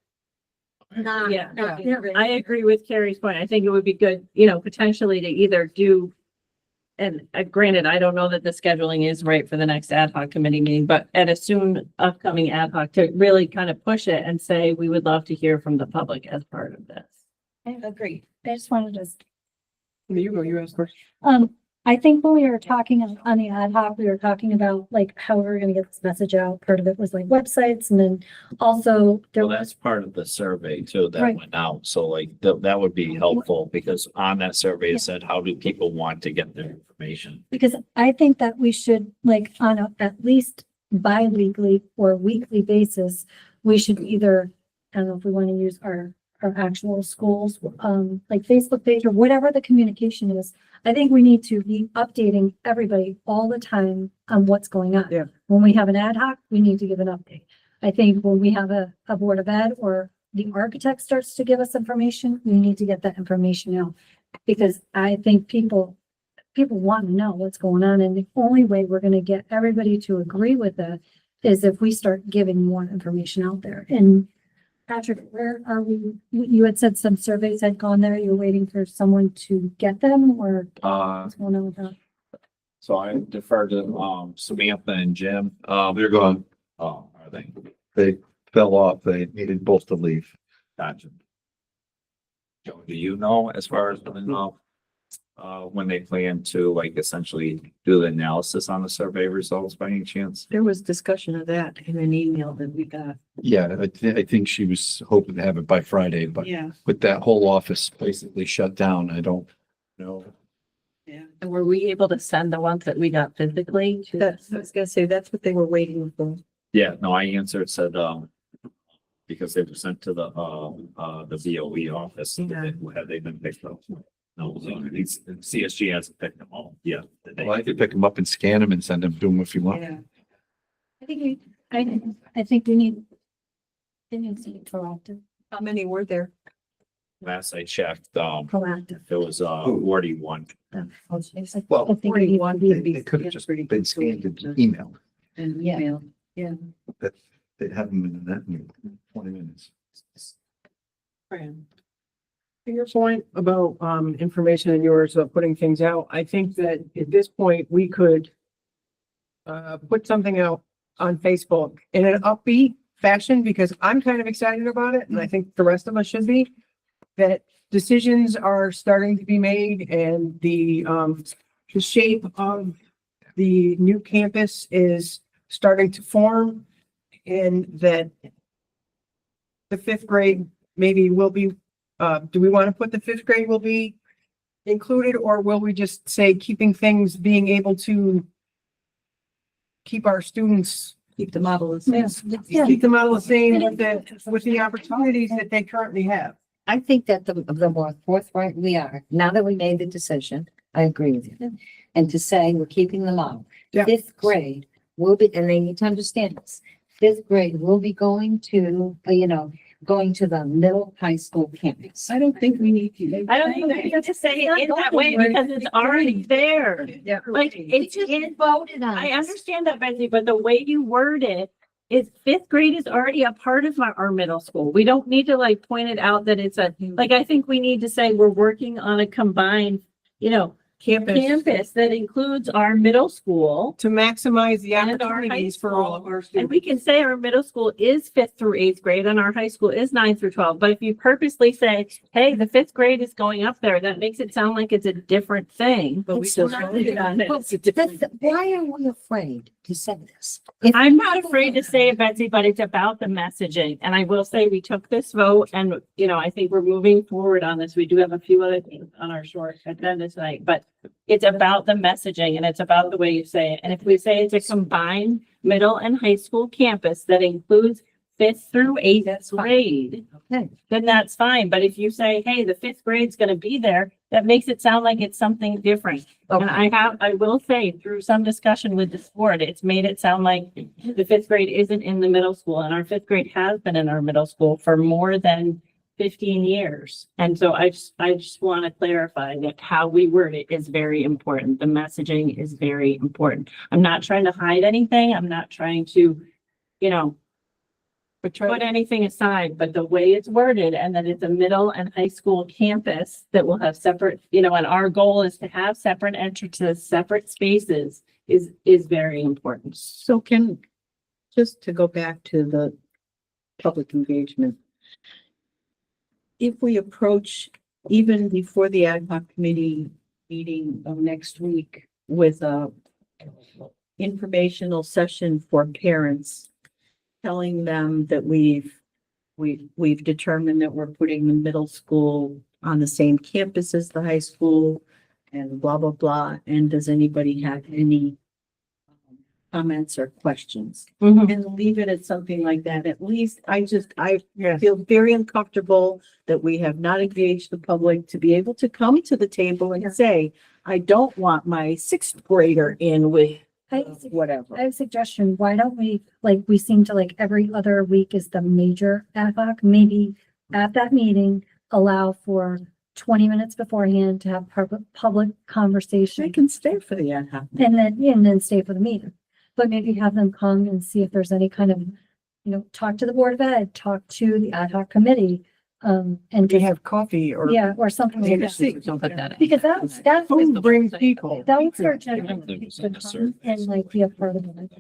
Not, Yeah. not really. I agree with Carrie's point. I think it would be good, potentially to either do. And granted, I don't know that the scheduling is right for the next ad hoc committee meeting, but at a soon upcoming ad hoc to really kind of push it and say, we would love to hear from the public as part of this. I agree. I just wanted to, You go, you ask first. I think when we were talking on the ad hoc, we were talking about like how we were gonna get this message out. Part of it was like websites, and then also there Well, was, that's part of the survey too, that Right. went out. So like, that would be helpful because on that survey, it said, how do people want to get their information? because I think that we should, like, on at least bi-weekly or weekly basis, we should either, I don't know if we want to use our actual schools, like Facebook page or whatever the communication is. I think we need to be updating everybody all the time on what's going on. Yeah. When we have an ad hoc, we need to give an update. I think when we have a Board of Ed or the architect starts to give us information, we need to get that information out. Because I think people want to know what's going on, and the only way we're gonna get everybody to agree with it is if we start giving more information out there. And Patrick, where are we? You had said some surveys had gone there. You're waiting for someone to get them, or what's going on with that? So I defer to, Samantha and Jim. They're gone. Are they? They fell off. They needed both to leave. Gotcha. Joe, do you know as far as, when they plan to like essentially do the analysis on the survey results by any chance? There was discussion of that in an email that we got. Yeah, I think she was hoping to have it by Friday, but Yeah, with that whole office basically shut down, I don't know. yeah. And were we able to send the ones that we got physically? I was gonna say, that's what they were waiting for. Yeah, no, I answered, said, because they were sent to the BOE office, had they been picked up? No, CSG hasn't picked them all, yeah. Well, I could pick them up and scan them and send them to them if you want. I think I think we need to be proactive. How many were there? Last I checked, Proactive. there was 41. Well, I think we need to be- It could have just been scanned and emailed. And Yeah. email, yeah. That they haven't been in that in 20 minutes. To your point about information and yours of putting things out, I think that at this point, we could put something out on Facebook in an upbeat fashion, because I'm kind of excited about it, and I think the rest of us should be, that decisions are starting to be made, and the shape of the new campus is starting to form, and that the fifth grade maybe will be, do we want to put the fifth grade will be included, or will we just say keeping things, being able to keep our students, Keep the model the same. keep the model the same with the opportunities that they currently have? I think that the more forthright we are, now that we made the decision, I agree with you. And to say we're keeping them all. Yeah. Fifth grade will be, and they need to understand this, fifth grade will be going to, going to the middle high school campus. I don't think we need to. I don't think we have to say it in that way because it's already there. Yeah. Like, it's in, Voted on. I understand that, Betsy, but the way you word it is fifth grade is already a part of our middle school. We don't need to like point it out that it's like, I think we need to say we're working on a combined, campus that includes our middle school. To maximize the And our opportunities high for all of our And students. we can say our middle school is fifth through eighth grade and our high school is 9th through 12. But if you purposely say, hey, the fifth grade is going up there, that makes it sound like it's a different thing. But we It's still not. voted on it. Well, It's a different. Why are we afraid to say this? I'm not afraid to say it, Betsy, but it's about the messaging. And I will say we took this vote and, I think we're moving forward on this. We do have a few other things on our short agenda tonight, but it's about the messaging and it's about the way you say it. And if we say it's a combined middle and high school campus that includes fifth through eighth grade, Okay. then that's fine. But if you say, hey, the fifth grade's gonna be there, that makes it sound like it's something different. And I will say through some discussion with this board, it's made it sound like the fifth grade isn't in the middle school and our fifth grade has been in our middle school for more than 15 years. And so I just want to clarify that how we word it is very important. The messaging is very important. I'm not trying to hide anything. I'm not trying to, But put anything aside, but the way it's worded and that it's a middle and high school campus that will have separate, and our goal is to have separate entrances, separate spaces is very important. So just to go back to the public engagement. If we approach even before the ad hoc committee meeting of next week with a informational session for parents, telling them that we've determined that we're putting the middle school on the same campus as the high school and blah, blah, blah. And does anybody have any comments or questions? And leave it at something like that. At least I feel very uncomfortable that we have not engaged the public to be able to come to the table and say, I don't want my sixth grader in with whatever. I have a suggestion. Why don't we, we seem to every other week is the major ad hoc, maybe at that meeting, allow for 20 minutes beforehand to have public conversation. They can stay for the ad hoc. And then stay for the meeting. But maybe have them come and see if there's any kind of, talk to the Board of Ed, talk to the ad hoc committee, and We just, have coffee or. or something like that. Don't put that in. Because that's Food brings people. that would start generating to come and be a part of it.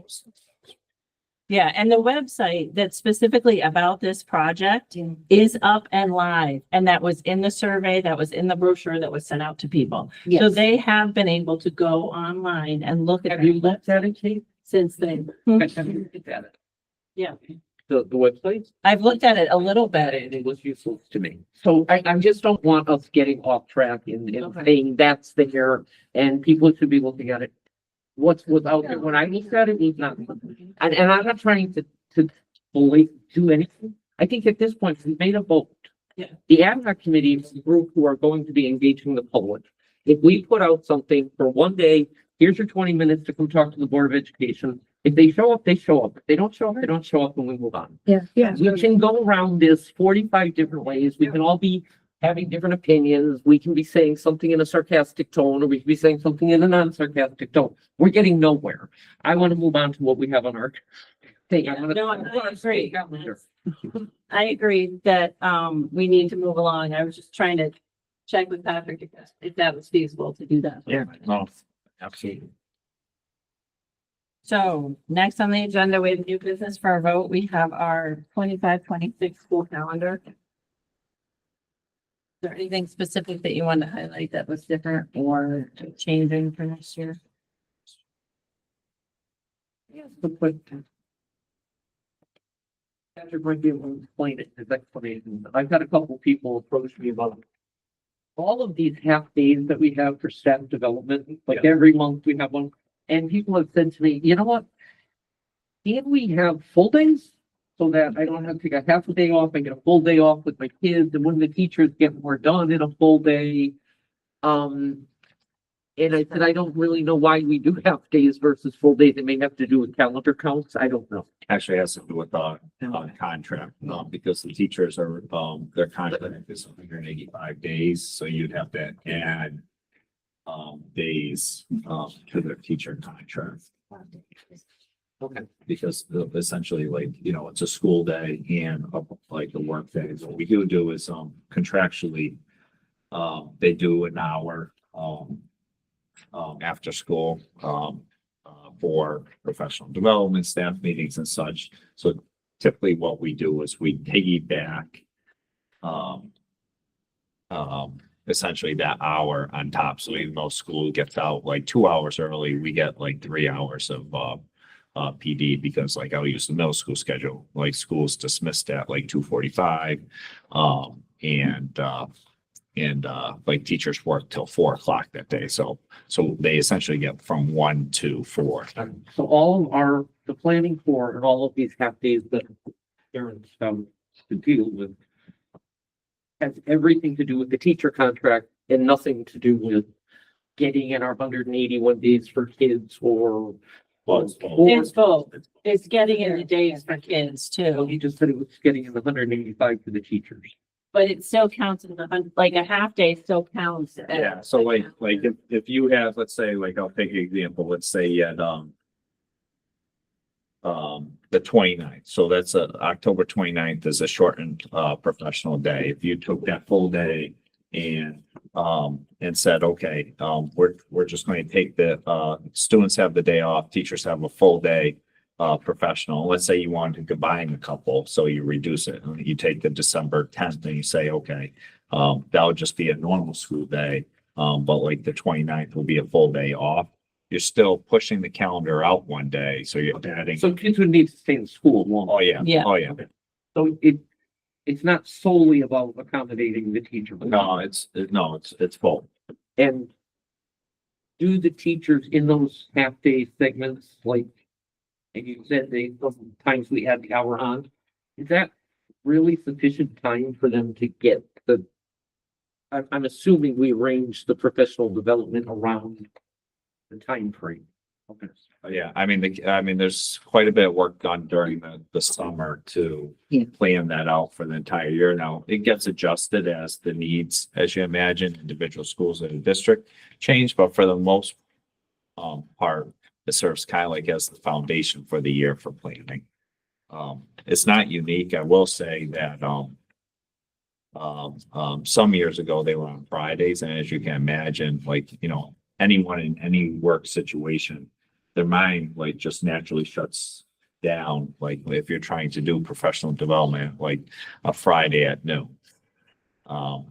Yeah, and the website that's specifically about this project is up and live. And that was in the survey, that was in the brochure that was sent out to people. So Yes. they have been able to go online and look at. Have you looked at it, Kate? Since then. Have you looked at it? Yeah, The website? I've looked at it a little bit. And it was useful to me. So I just don't want us getting off track in Okay. saying that's there and people should be looking at it. what's without there. When I looked at it, it's not, and I'm not trying to fully do anything. I think at this point, we've made a vote. Yeah. The ad hoc committee is the group who are going to be engaging the public. If we put out something for one day, here's your 20 minutes to come talk to the Board of Education. If they show up, they show up. If they don't show up, they don't show up, and we move on. Yeah. We can go around this 45 different ways. We can all be having different opinions. We can be saying something in a sarcastic tone, or we can be saying something in a non-sarcastic tone. We're getting nowhere. I want to move on to what we have on our thing. No, I agree. I agree that, we need to move along. I was just trying to check with Patrick if that was feasible to do that. Yeah, no, absolutely. So next on the agenda, we have new business for our vote. We have our 25-26 school calendar. Is there anything specific that you want to highlight that was different or changing for next year? Yes, but Patrick might be able to explain it, his explanation. I've had a couple people approach me about all of these half days that we have for staff development, like every month we have one. And people have said to me, you know what? Can't we have full days so that I don't have to take a half a day off? I get a full day off with my kids, and when the teachers get more done in a full day. And I said, I don't really know why we do half days versus full days. It may have to do with calendar counts. I don't know. Actually has to do with contract, because the teachers are, their contract is 185 days, so you'd have to add days to their teacher contract. Okay. Because essentially, like, it's a school day and like a work day. What we do is contractually, they do an hour after school for professional development, staff meetings and such. So typically what we do is we piggyback essentially that hour on top. So even though school gets out like 2 hours early, we get like 3 hours of PD, because like I'll use the middle school schedule, like school's dismissed at like 2:45. And like teachers work till 4 o'clock that day. So they essentially get from 1 to 4. So all of the planning for and all of these half days that parents have to deal with has everything to do with the teacher contract and nothing to do with getting in our 181 days for kids or. It's both. It's getting in the days for kids Well, too, he just said it was getting in the 185 for the teachers. but it still counts in like a half day still counts. as- Yeah, so like if you have, let's say, like, I'll take an example, let's say you had the 29th, so that's October 29th is a shortened professional day. If you took that full day and said, okay, we're just going to take the students have the day off, teachers have a full day professional. Let's say you wanted to combine a couple, so you reduce it. You take the December 10th and you say, okay, that would just be a normal school day. But like the 29th will be a full day off. You're still pushing the calendar out one day, so you're adding. So kids would need to stay in school longer. Oh, yeah. Yeah. Oh, yeah. So it's not solely about accommodating the teacher. No, it's full. And do the teachers in those half-day segments, like, and you said sometimes we had the hour on, is that really sufficient time for them to get I'm assuming we arrange the professional development around the time frame. Okay. Yeah, I mean, there's quite a bit of work done during the summer to plan that out for the entire year. Now, it gets adjusted as the needs, as you imagine, individual schools in the district change, but for the most part, it serves kind of like as the foundation for the year for planning. It's not unique. I will say that some years ago they were on Fridays, and as you can imagine, like, anyone in any work situation, their mind like just naturally shuts down. Like if you're trying to do professional development, like a Friday at noon.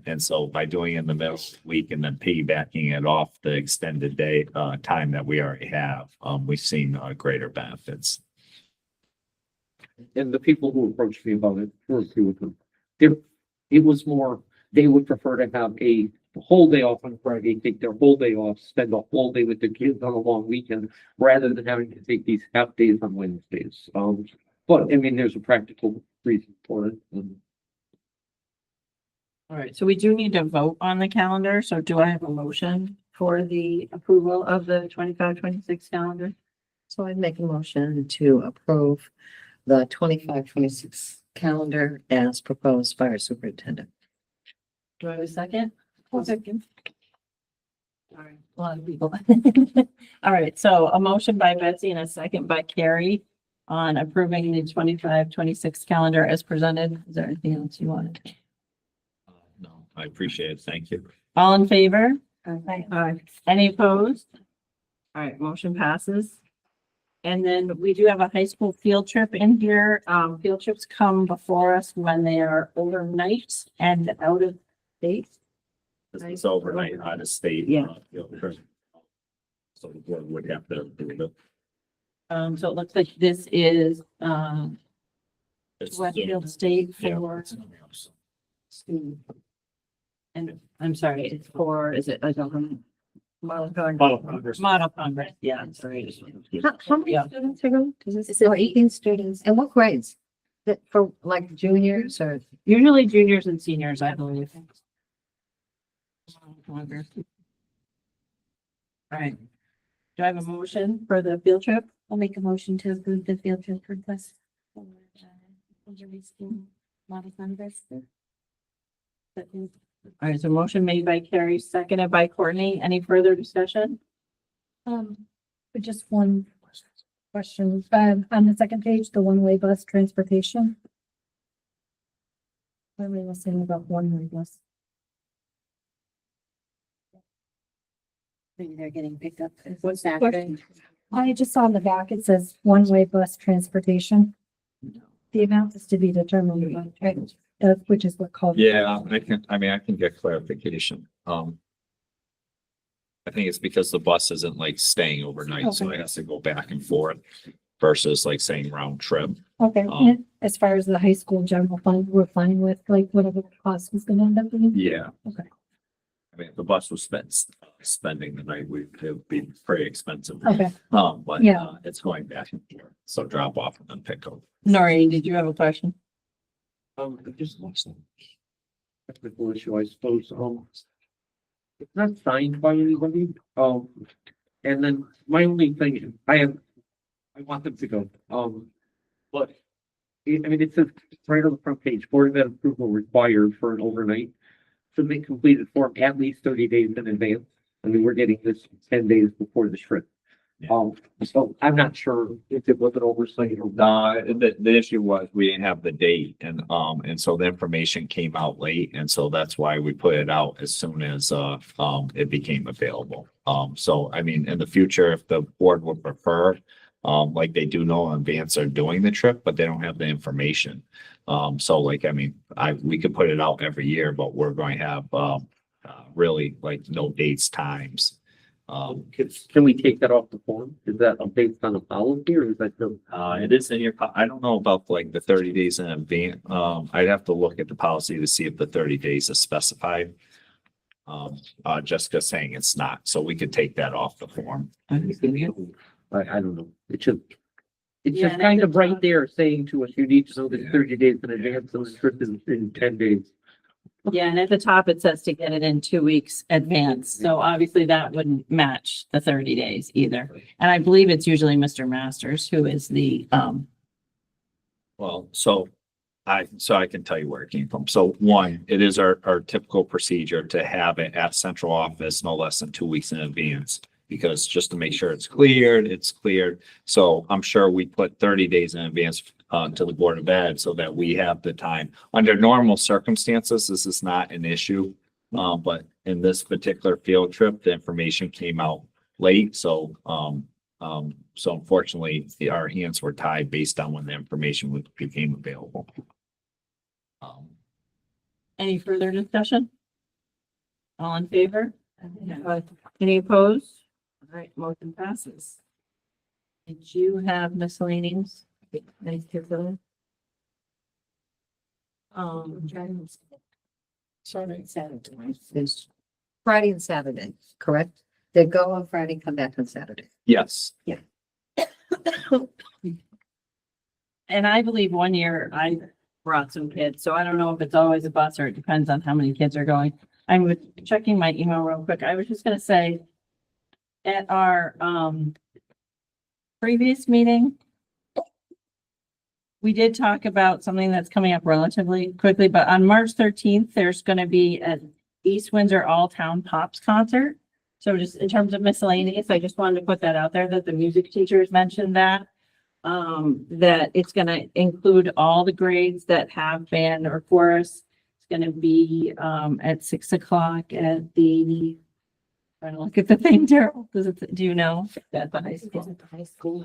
And so by doing it in the middle of the week and then piggybacking it off the extended day, time that we already have, we've seen greater benefits. And the people who approached me about it, were agree with them. It was more, they would prefer to have a a whole day off on Friday, take their whole day off, spend a whole day with the kids on a long weekend, rather than having to take these half days on Wednesdays. But I mean, there's a practical reason for it. All right, so we do need to vote on the calendar. So do I have a motion for the approval of the 25-26 calendar? So I'd make a motion to approve the 25-26 calendar as proposed by our superintendent. Do I have a second? Second. All right, a lot of people. All right, so a motion by Betsy and a second by Carrie on approving the 25-26 calendar as presented. Is there anything else you wanted? No, I appreciate it. Thank you. All in favor? Aye. Any opposed? All right, motion passes. And then we do have a high school field trip in here. Field trips come before us when they are overnight and out of state. This is overnight out of state. Yeah. So the board would have to approve it. So it looks like this is, It's- Westfield State Yeah, for it's coming up, so. student. And I'm sorry, it's for, is it a government? Model Congress. Model Congress, yeah, I'm sorry. How many Yeah. students are going? Does this? Oh, 18 students. And what grades? That for like juniors or? Usually juniors and seniors, I believe. All right. Do I have a motion for the field trip? I'll make a motion to approve the field trip request for Windsor School Model Congress. All right, so motion made by Carrie, seconded by Courtney. Any further discussion? But just one question, on the second page, the one-way bus transportation. What are we listening about one-way bus? Maybe they're getting picked up. What's that? I just saw on the back, it says one-way bus transportation. The amount is to be determined, which is what called. Yeah, I can get clarification. I think it's because the bus isn't like staying overnight, so it has to go back and forth versus like saying round trip. Okay, Um, as far as the high school general fund, we're fine with like whatever the cost is gonna end up being. Yeah. Okay. I mean, if the bus was spending the night, it would be pretty expensive. Okay, But Yeah. it's going back and forth. So drop off and then pick up. Noreen, did you have a question? Just technical issue, I suppose. It's not signed by anybody. And then my only thing, I want them to go. But I mean, it says right on the front page, board event approval required for an overnight. Submit completed form at least 30 days in advance. I mean, we're getting this 10 days before the trip. So I'm not sure if it was an oversight or not. The issue was we didn't have the date and so the information came out late. And so that's why we put it out as soon as, it became available. So I mean, in the future, if the board would prefer, like they do know in advance they're doing the trip, but they don't have the information. So like, I mean, we could put it out every year, but we're going to have, really like no dates, times. Can we take that off the form? Is that based on a policy or is that? It is in your, I don't know about like the 30 days in advance. I'd have to look at the policy to see if the 30 days is specified. Jessica's saying it's not, so we could take that off the form. I don't know. It's Yeah, just and kind at of the right top- there saying to us, you need to know this 30 days in advance, so the trip is in 10 days. Yeah, and at the top, it says to get it in 2 weeks advance. So obviously that wouldn't match the 30 days either. And I believe it's usually Mr. Masters who is the, Well, so I can tell you where it came from. So one, it is our typical procedure to have it at central office no less than 2 weeks in advance. Because just to make sure it's cleared. So I'm sure we put 30 days in advance to the Board of Ed so that we have the time. Under normal circumstances, this is not an issue. But in this particular field trip, the information came out late. So unfortunately, our hands were tied based on when the information became available. any further discussion? All in favor? Any opposed? All right, motion passes. Did you have miscellaneous? Any particular? Sorry, Saturday. There's Friday and Saturday, correct? They go on Friday, come back on Saturday. Yes. And I believe one year I brought some kids, so I don't know if it's always a bus or it depends on how many kids are going. I'm checking my email real quick. I was just gonna say at our, previous meeting, we did talk about something that's coming up relatively quickly, but on March 13th, there's gonna be an East Windsor All Town Pops concert. So just in terms of miscellaneous, I just wanted to put that out there that the music teachers mentioned that. That it's gonna include all the grades that have band or chorus. It's gonna be, at 6 o'clock at the, trying to look at the thing, Daryl, do you know? At the high school. High school.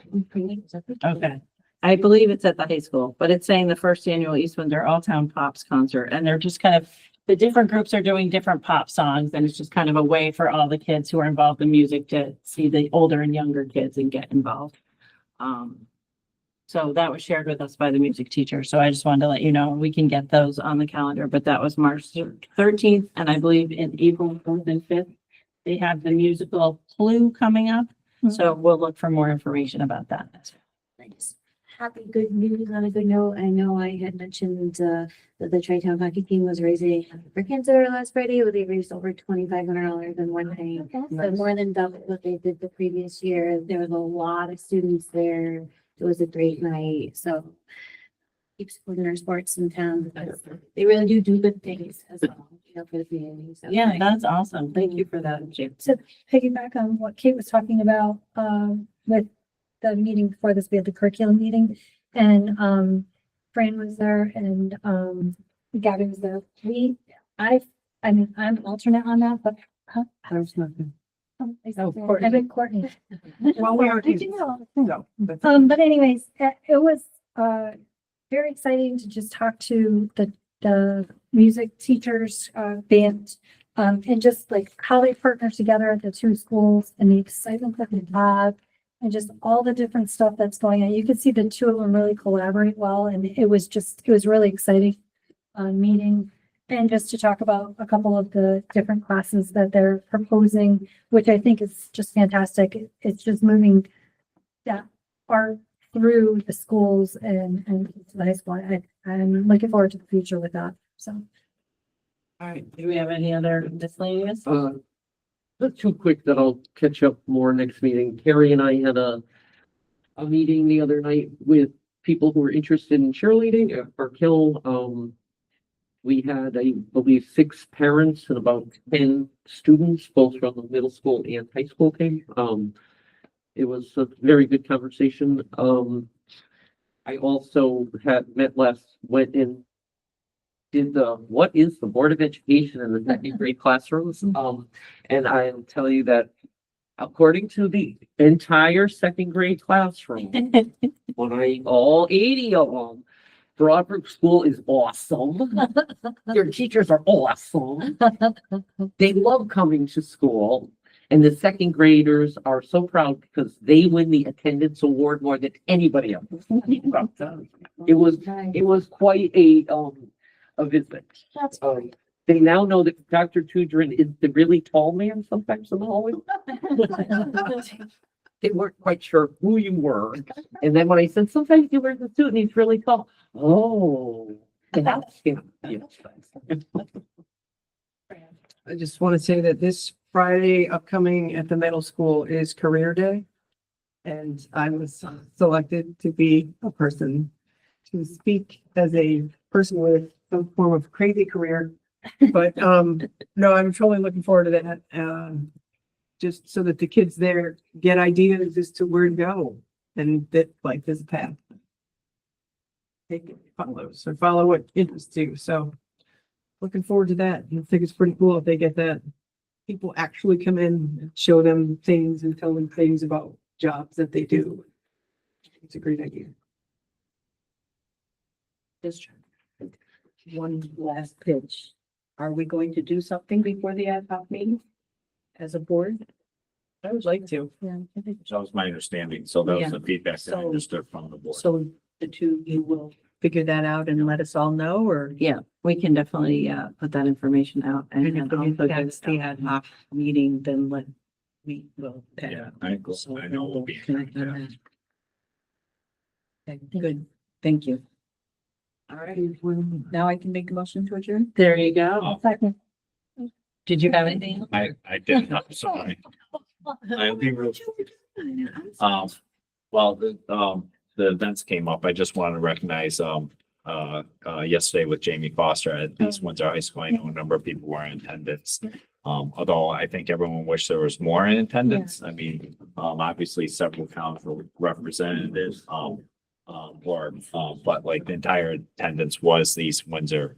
Okay. I believe it's at the high school, but it's saying the first annual East Windsor All Town Pops concert, and they're just kind of, the different groups are doing different pop songs, and it's just kind of a way for all the kids who are involved in music to see the older and younger kids and get involved. So that was shared with us by the music teacher, so I just wanted to let you know, we can get those on the calendar, but that was March 13th, and I believe in April 4th and 5th, they have the musical Clue coming up, so we'll look for more information about that. Nice. Happy good news on a good note. I know I had mentioned that the Tri-Town hockey team was raising for cancer last Friday, where they raised over $2,500 in one day. So more than double what they did the previous year. There was a lot of students there. It was a great night. So keep supporting our sports in town because they really do good things as well, you know, for the community. So Yeah, that's awesome. Thank you for that, Jim. To piggyback on what Kate was talking about, with the meeting before this, we had the curriculum meeting and, Fran was there and, Gabby was there. I mean, I'm alternate on that, but, huh? There's nothing. Oh, Courtney. I meant Courtney. Well, we are Did you know? No, but But anyways, it was, very exciting to just talk to the music teachers, band, and just like how they partner together at the two schools and the excitement that they have and just all the different stuff that's going on. You could see the two of them really collaborate well, and it was really exciting, meeting. And just to talk about a couple of the different classes that they're proposing, which I think is just fantastic. It's just moving that art through the schools and to the high school. I'm looking forward to the future with that, so. All right, do we have any other miscellaneous? Not too quick that I'll catch up more next meeting. Carrie and I had a meeting the other night with people who were interested in cheerleading at Park Hill. We had, I believe, 6 parents and about 10 students, both from the middle school and high school came. It was a very good conversation. I also went and did what is the Board of Education in the second grade classrooms? And I'll tell you that according to the entire second grade classroom, all 80 of them, Broadbrook School is awesome. Your teachers are awesome. They love coming to school. And the second graders are so proud because they win the attendance award more than anybody else. It was quite a visit. They now know that Dr. Tudrin is the really tall man sometimes in the hallway. They weren't quite sure who you were. And then when I said, sometimes you wear the suit and he's really tall. Oh, that's him. I just want to say that this Friday upcoming at the middle school is Career Day. And I was selected to be a person to speak as a person with some form of crazy career. But no, I'm totally looking forward to that. Just so that the kids there get ideas as to where to go and that life is a path. Take it, follow what interests you. So looking forward to that. I think it's pretty cool if they get that. People actually come in and show them things and tell them things about jobs that they do. It's a great idea. Just one last pitch. Are we going to do something before the ad hoc meeting as a board? I would like to. Yeah. That was my understanding. So that was Yeah. the feedback that I So- understood from the board. So the two, you will figure that out and let us all know, or? Yeah, we can definitely, put that information out And and if also we get have the ad hoc meeting, then let me, well. Yeah, I know we'll be. Connect on that. Okay, good, thank you. All right, Now I can make a motion to adjourn? there you go. Oh. Second. Did you have anything? I didn't, I'm sorry. I'll be real. Well, the events came up. I just want to recognize, yesterday with Jamie Foster at East Windsor High School. I know a number of people were in attendance. Although I think everyone wished there was more in attendance. I mean, obviously several towns were represented, but like the entire attendance was the East Windsor,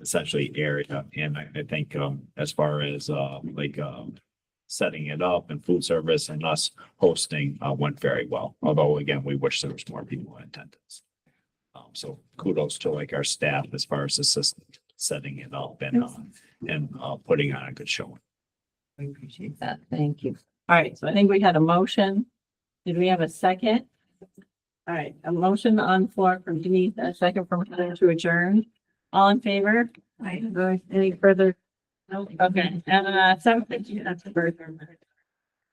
essentially area. And I think, as far as, setting it up and food service and us hosting, went very well. Although again, we wish there was more people in attendance. So kudos to like our staff as far as assisting setting it up and putting on a good showing. We appreciate that. Thank you. All right, so I think we had a motion. Did we have a second? All right, a motion on the floor from Denise, a second from Heather to adjourn. All in favor? Any further? No, okay, and 7:50, that's the birth.